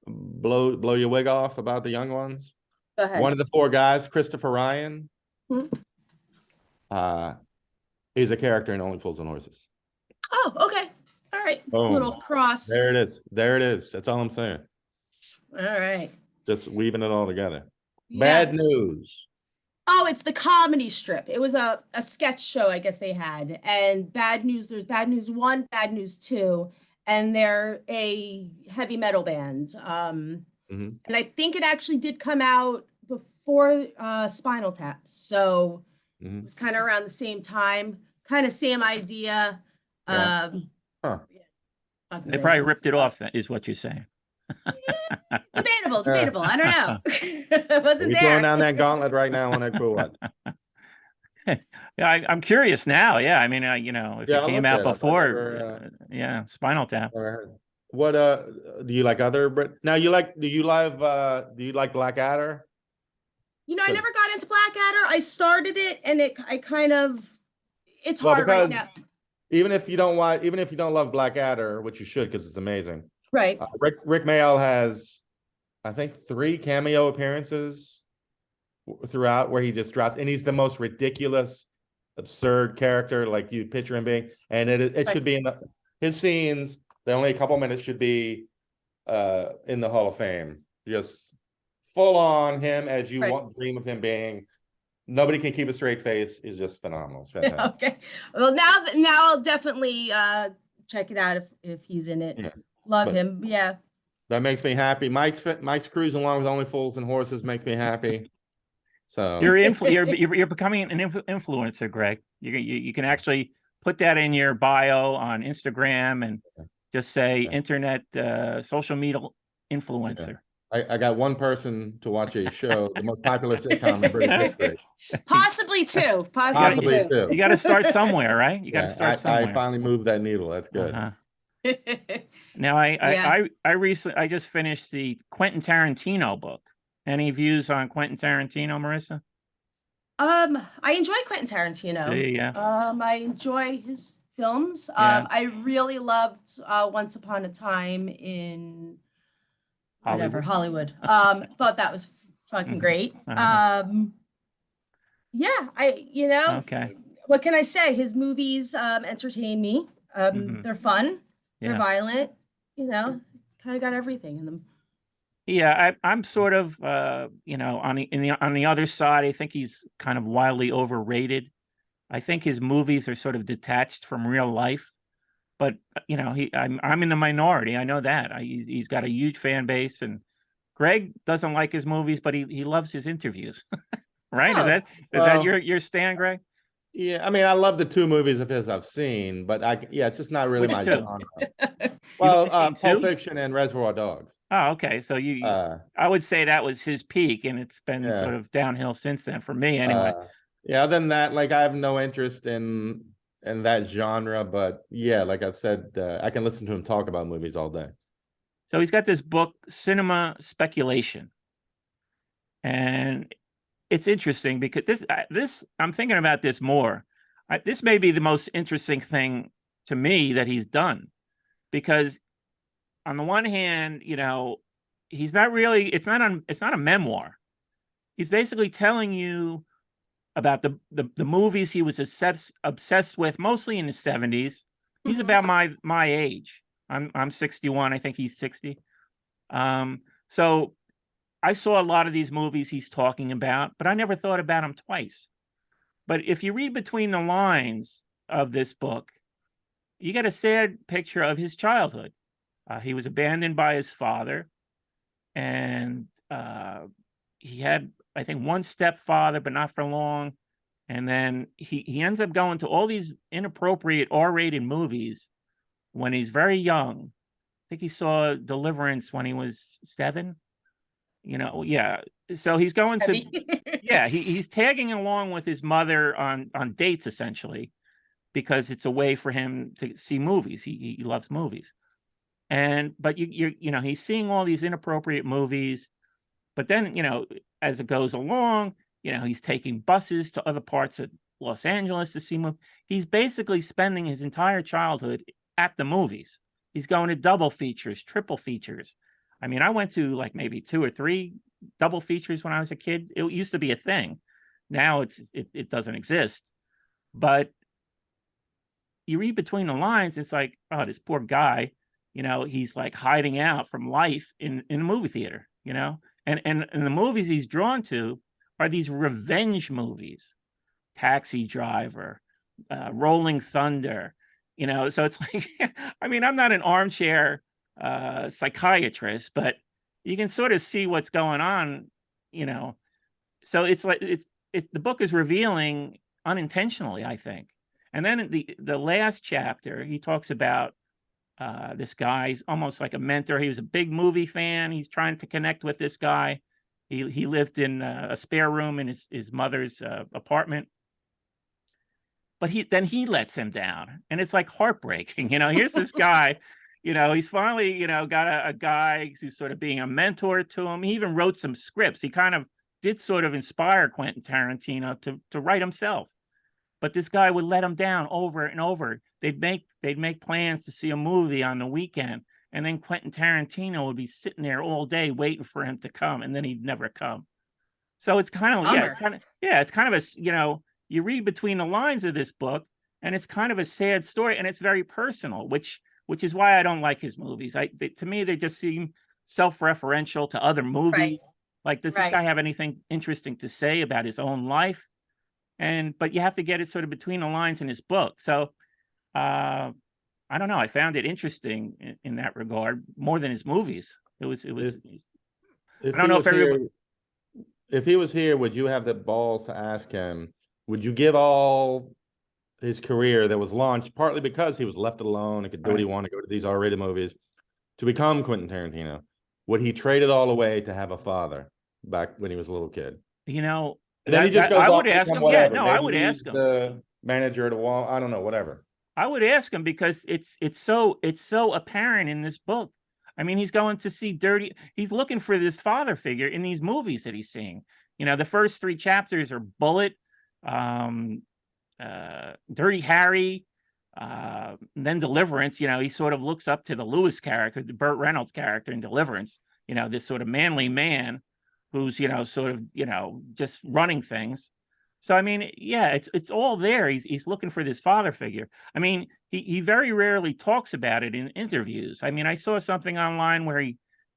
blow your wig off about the young ones? go ahead. One of the four guys, Christopher Ryan, Mhm. is a character in Only Fools and Horses. Oh, okay. All right. This Boom. little cross. There it is. There it is. That's all I'm saying. All right. Just weaving it all together. Yeah. Bad news. Oh, it's the comedy strip. It was a sketch show, I guess they had. And Bad News, there's Bad News 1, Bad News 2, and they're a heavy metal band. Mhm. And I think it actually did come out before Spinal Tap. So Mhm. it was kind of around the same time, kind of same idea. Yeah. Huh. They probably ripped it off, is what you're saying. Debatable. I don't know. It wasn't We there. throwing down that gauntlet right now on Egg for what? Yeah, I'm curious now. Yeah, I mean, if Yeah, it I'll came look out that up. I before, never, yeah, Spinal Tap. never heard. What do you like other Brit? Now do you like Blackadder? I never got into Blackadder. I started it and it's Well, hard right because now. even if you don't love Blackadder, which you should because it's amazing. Right. Rick Mayall has, I think, 3 cameo appearances throughout where he just drops, and he's the most ridiculous, absurd character like you picture him being, and it should be in his scenes. The only a couple minutes should be in the Hall of Fame, just full on him as you dream of him being. Nobody can keep a straight face is just phenomenal. It's fantastic. Okay. Well, now I'll definitely check it out if he's in it. Yeah. Love him. Yeah. That makes me happy. Mike's cruising along with Only Fools and Horses makes me happy. So You're becoming an influencer, Greg. You can actually put that in your bio on Instagram and just say internet social media influencer. I got one person to watch a show, the most popular sitcom in British history. Possibly two. Possibly two. You got to start somewhere, right? You got to start somewhere. I finally moved that needle. That's good. Now I recently just finished the Quentin Tarantino book. Any views on Quentin Tarantino, Marissa? I enjoy Quentin Tarantino. Yeah. I enjoy his films. Yeah. I really loved Once Upon a Time in Hollywood. Thought that was fucking great. Yeah, Okay. What can I say? His movies entertain me. They're fun. Yeah. They're violent. Kind of got everything in them. Yeah, I'm sort of on the other side. I think he's kind of wildly overrated. I think his movies are sort of detached from real life. But I'm in the minority. I know that. He's got a huge fan base, and Greg doesn't like his movies, but he loves his interviews. Right? Oh. Is that your stand, Greg? Yeah, I mean, I love the 2 movies of his I've seen, but it's just not really Which my 2? genre. Well, seen Pulp 2? Fiction and Reservoir Dogs. Oh, okay. So I would say that was his peak, and it's been sort of downhill since then for me, anyway. Other than that, like I have no interest in that genre, but yeah, like I've said, I can listen to him talk about movies all day. So he's got this book, Cinema Speculation, and it's interesting because this I'm thinking about this more. This may be the most interesting thing to me that he's done, because on the one hand, he's not really. It's not a memoir. He's basically telling you about the movies he was obsessed with, mostly in the 70s. He's about my age. I'm 61. I think he's 60. So I saw a lot of these movies he's talking about, but I never thought about them twice. But if you read between the lines of this book, you get a sad picture of his childhood. He was abandoned by his father, and he had I think, one stepfather, but not for long. And then he ends up going to all these inappropriate R-rated movies when he's very young. I think he saw Deliverance when he was 7. Yeah. So he's going to, yeah, he's tagging along with his mother on dates, essentially, because it's a way for him to see movies. He loves movies. But he's seeing all these inappropriate movies. But then, as it goes along, he's taking buses to other parts of Los Angeles to see movies. He's basically spending his entire childhood at the movies. He's going to double features, triple features. I mean, I went to like maybe 2 or 3 double features when I was a kid. It used to be a thing. Now it doesn't exist. But you read between the lines, it's like, oh, this poor guy, he's like hiding out from life in a movie theater, and the movies he's drawn to are these revenge movies, Taxi Driver, Rolling Thunder, so it's like, I mean, I'm not an armchair psychiatrist, but you can sort of see what's going on, so it's like, the book is revealing unintentionally, I think. And then the last chapter, he talks about this guy. He's almost like a mentor. He was a big movie fan. He's trying to connect with this guy. He lived in a spare room in his mother's apartment. But he lets him down. And it's like heartbreaking. Here's this guy, he's finally, got a guy who's sort of being a mentor to him. He even wrote some scripts. He kind of did sort of inspire Quentin Tarantino to write himself. But this guy would let him down over and over. They'd make plans to see a movie on the weekend, and then Quentin Tarantino would be sitting there all day waiting for him to come, and then he'd never come. So it's kind of it's kind of a you read between the lines of this book, and it's kind of a sad story, and it's very personal, which is why I don't like his movies. To me, they just seem self-referential to other movies. Right. Like, does this guy have anything interesting to say about his own life? But you have to get it sort of between the lines in his book. So I don't know. I found it interesting in that regard more than his movies. It was. I don't know if everybody. If he was here, would you have the balls to ask him? Would you give all his career that was launched partly because he was left alone and could do what he wanted, go to these R-rated movies, to become Quentin Tarantino? Would he trade it all away to have a father back when he was a little kid? And then he just goes I off would to ask become him. whatever. Yeah, no, Maybe I would ask him. The manager at a wall. I don't know, whatever. I would ask him because it's so apparent in this book. I mean, he's going to see he's looking for this father figure in these movies that he's seeing. The first 3 chapters are Bullet, Dirty Harry, then Deliverance. He sort of looks up to the Lewis character, the Burt Reynolds character in Deliverance. This sort of manly man who's sort of just running things. So I mean, yeah, it's all there. He's looking for this father figure. I mean, he very rarely talks about it in interviews. I mean, I saw something online where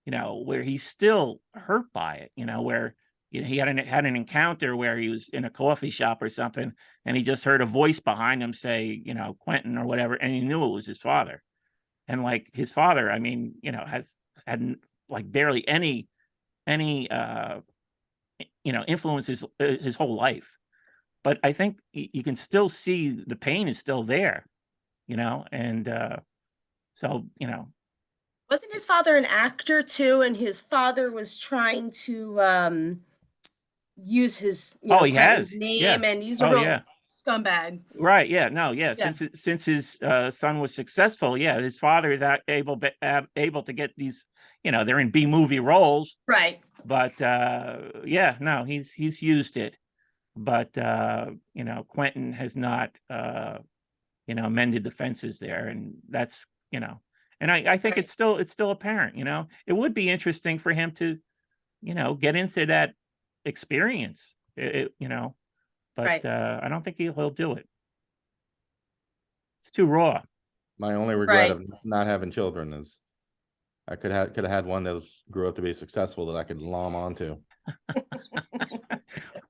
where he's still hurt by it. Where he had an encounter where he was in a coffee shop or something, and he just heard a voice behind him say, Quentin or whatever, and he knew it was his father. And like his father, I mean, has had like barely any influences his whole life. But I think you can still see the pain is still there, and so Wasn't his father an actor too? And his father was trying to use his he has name and use a real scumbag. Right. Yeah. No. Yeah. Since his son was successful, his father is able to get these. They're in B movie roles. Right. But no, he's used it. But Quentin has not mended the fences there, and that's and I think it's still apparent. It would be interesting for him to get into that experience. But I don't think he'll do it. It's too raw. My only regret of not having children is I could have had one that grew up to be successful that I could lom onto.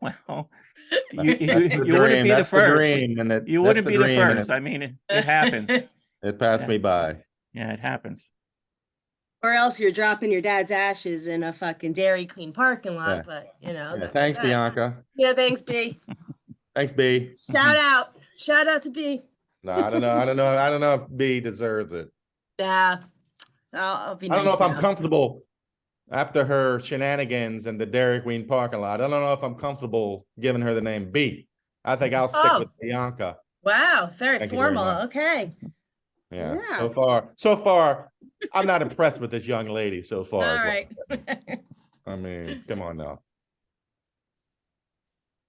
Well, you wouldn't be the first. You wouldn't be the first. I mean, it happens. It passed me by. Yeah, it happens. Or else you're dropping your dad's ashes in a fucking Dairy Queen parking lot, Yeah. but you know. Yeah, thanks, that- Bianca. Yeah, thanks, B. Thanks, B. Shout out. Shout out to B. No, I don't know. I don't know if B deserves it. Yeah. I'll be I don't know nice if I'm now. comfortable after her shenanigans in the Dairy Queen parking lot. I don't know if I'm comfortable giving her the name B. I think I'll stick with Bianca. Wow, very Thank you very formal. much. Okay. Yeah. Yeah. So far, I'm not impressed with this young lady so All far. right. I mean, come on now.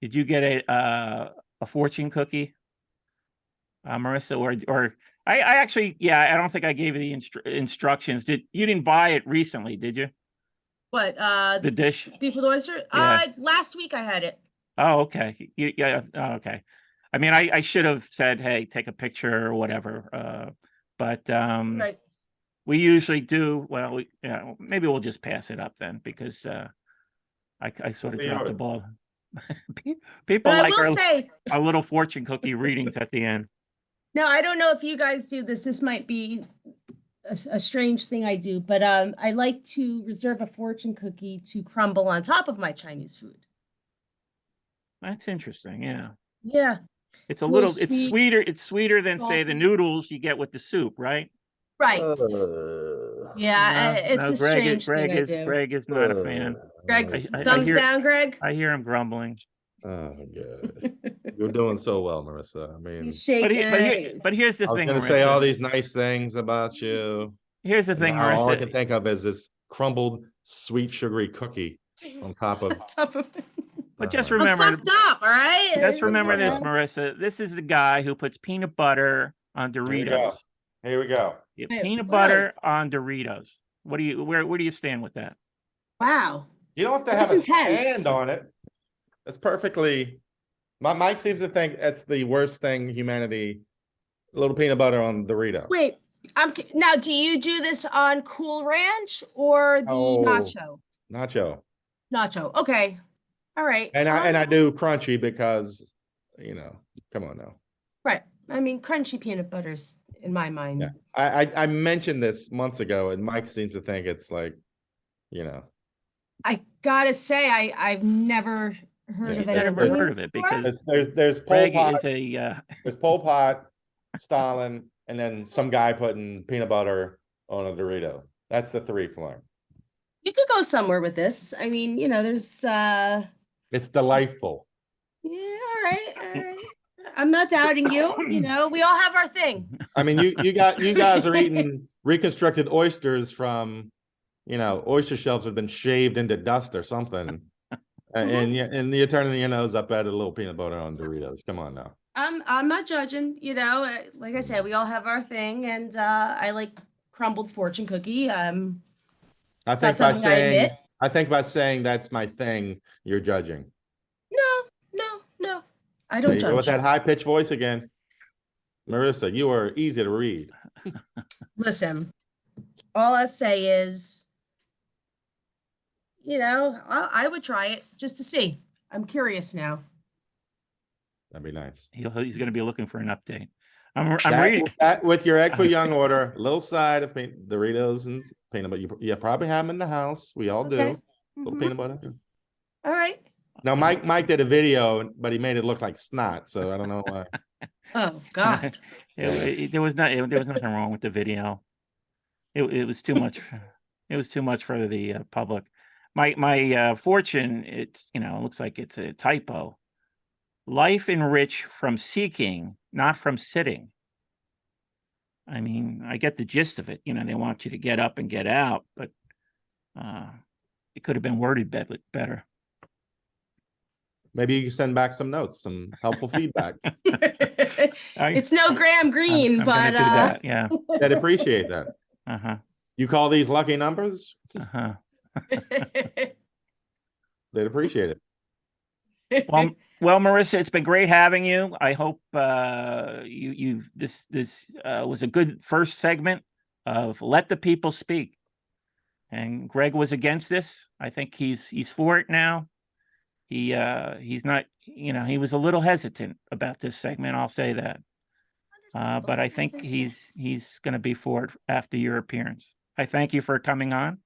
Did you get a fortune cookie, Marissa, or I actually, yeah, I don't think I gave you the instructions. You didn't buy it recently, did you? What? The dish? Beef with oyster? Yeah. Last week I had it. Oh, okay. Yeah. Oh, okay. I mean, I should have said, hey, take a picture or whatever. But Right. we usually do. Well, maybe we'll just pass it up then, because I sort of dropped the ball. People But I like will say, our little fortune cookie readings at the end. now I don't know if you guys do this. This might be a strange thing I do, but I like to reserve a fortune cookie to crumble on top of my Chinese food. That's interesting. Yeah. Yeah. It's a More little, it's sweet, sweeter than say the salty. noodles you get with the soup, right? Right. Yeah, it's No, a strange thing I do. Greg is not a fan. Greg's I thumbs hear- down, Greg. I hear him grumbling. Oh, good. You're doing so well, Marissa. I mean, He's shaking. But here's the I was thing, going to say all Marissa. these nice things about you. Here's the and thing, now all I can Marissa. think of is this crumbled, sweet, sugary cookie on top of. But just I'm I'm remember, fucked up, all right? just remember this, Yeah. Marissa. This is the guy who puts peanut butter on Here we go. Doritos. Here we go. Yeah, Wait, peanut really? butter on Doritos. Where do you stand with that? Wow. You don't have to have That's a intense. stand on it. It's perfectly. My Mike seems to think that's the worst thing humanity. A little peanut butter on Dorito. Wait, now do you do this on Cool Ranch or the Oh. nacho? Nacho. Nacho. Okay. All right. And I do crunchy because, come on now. Right. I mean, crunchy peanut butters in my mind. Yeah. I mentioned this months ago, and Mike seems to think it's like, I gotta say, I've never heard Yeah, of I anyone never doing heard this of it before. because- there's Pol Greg Pot, is a there's Pol Pot, Stalin, and then some guy putting peanut butter on a Dorito. That's the three form. You could go somewhere with this. I mean, there's It's delightful. yeah, all right. I'm not doubting you. We all have our thing. I mean, you guys are eating reconstructed oysters from, oyster shells have been shaved into dust or something, and you're turning your nose up at a little peanut butter on Doritos. Come on now. I'm not judging. Like I said, we all have our thing, and I like crumbled fortune cookie. I It's think not by something I saying admit. I think by saying that's my thing, you're judging. No. I There don't you go with judge. that high pitched voice again. Marissa, you are easy to read. Listen, all I say is, I would try it just to see. I'm curious now. That'd be nice. he's going to be looking for an update. I'm That- reading. that with your egg for young order, a little side of Doritos and peanut butter. You probably have them in the house. We all do. Okay. Little Mhm. peanut butter. All right. Now, Mike did a video, but he made it look like snot. So I don't know why. Oh God. There was nothing wrong with the video. It was too much. It was too much for the public. My fortune. It looks like it's a typo. Life enrich from seeking, not from sitting. I mean, I get the gist of it. They want you to get up and get out, but it could have been worded better. Maybe you can send back some notes, some helpful feedback. It's no Graham Greene, I'm gonna but do that. Yeah. I'd appreciate that. Uh-huh. You call these lucky numbers? Uh-huh. They'd appreciate it. Well, Marissa, it's been great having you. I hope this was a good first segment of Let the People Speak. And Greg was against this. I think he's for it now. He's not, he was a little hesitant about this segment. I'll say that. But I think he's going to be for it after your appearance. I thank you for coming on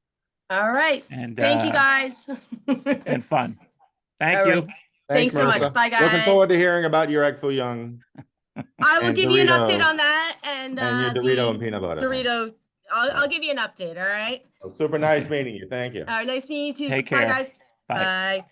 All right. and Thank you guys. and fun. Thank All you. right. Thanks so much. Marissa. Bye, Looking guys. forward to hearing about your egg foo young I will and give you an Dorito. update on that and your Dorito the and peanut butter thing. Dorito. I'll give you an update. All right. Super nice meeting you. Thank you. All right. Nice meeting you too. Take Bye, care. guys. Bye. Bye.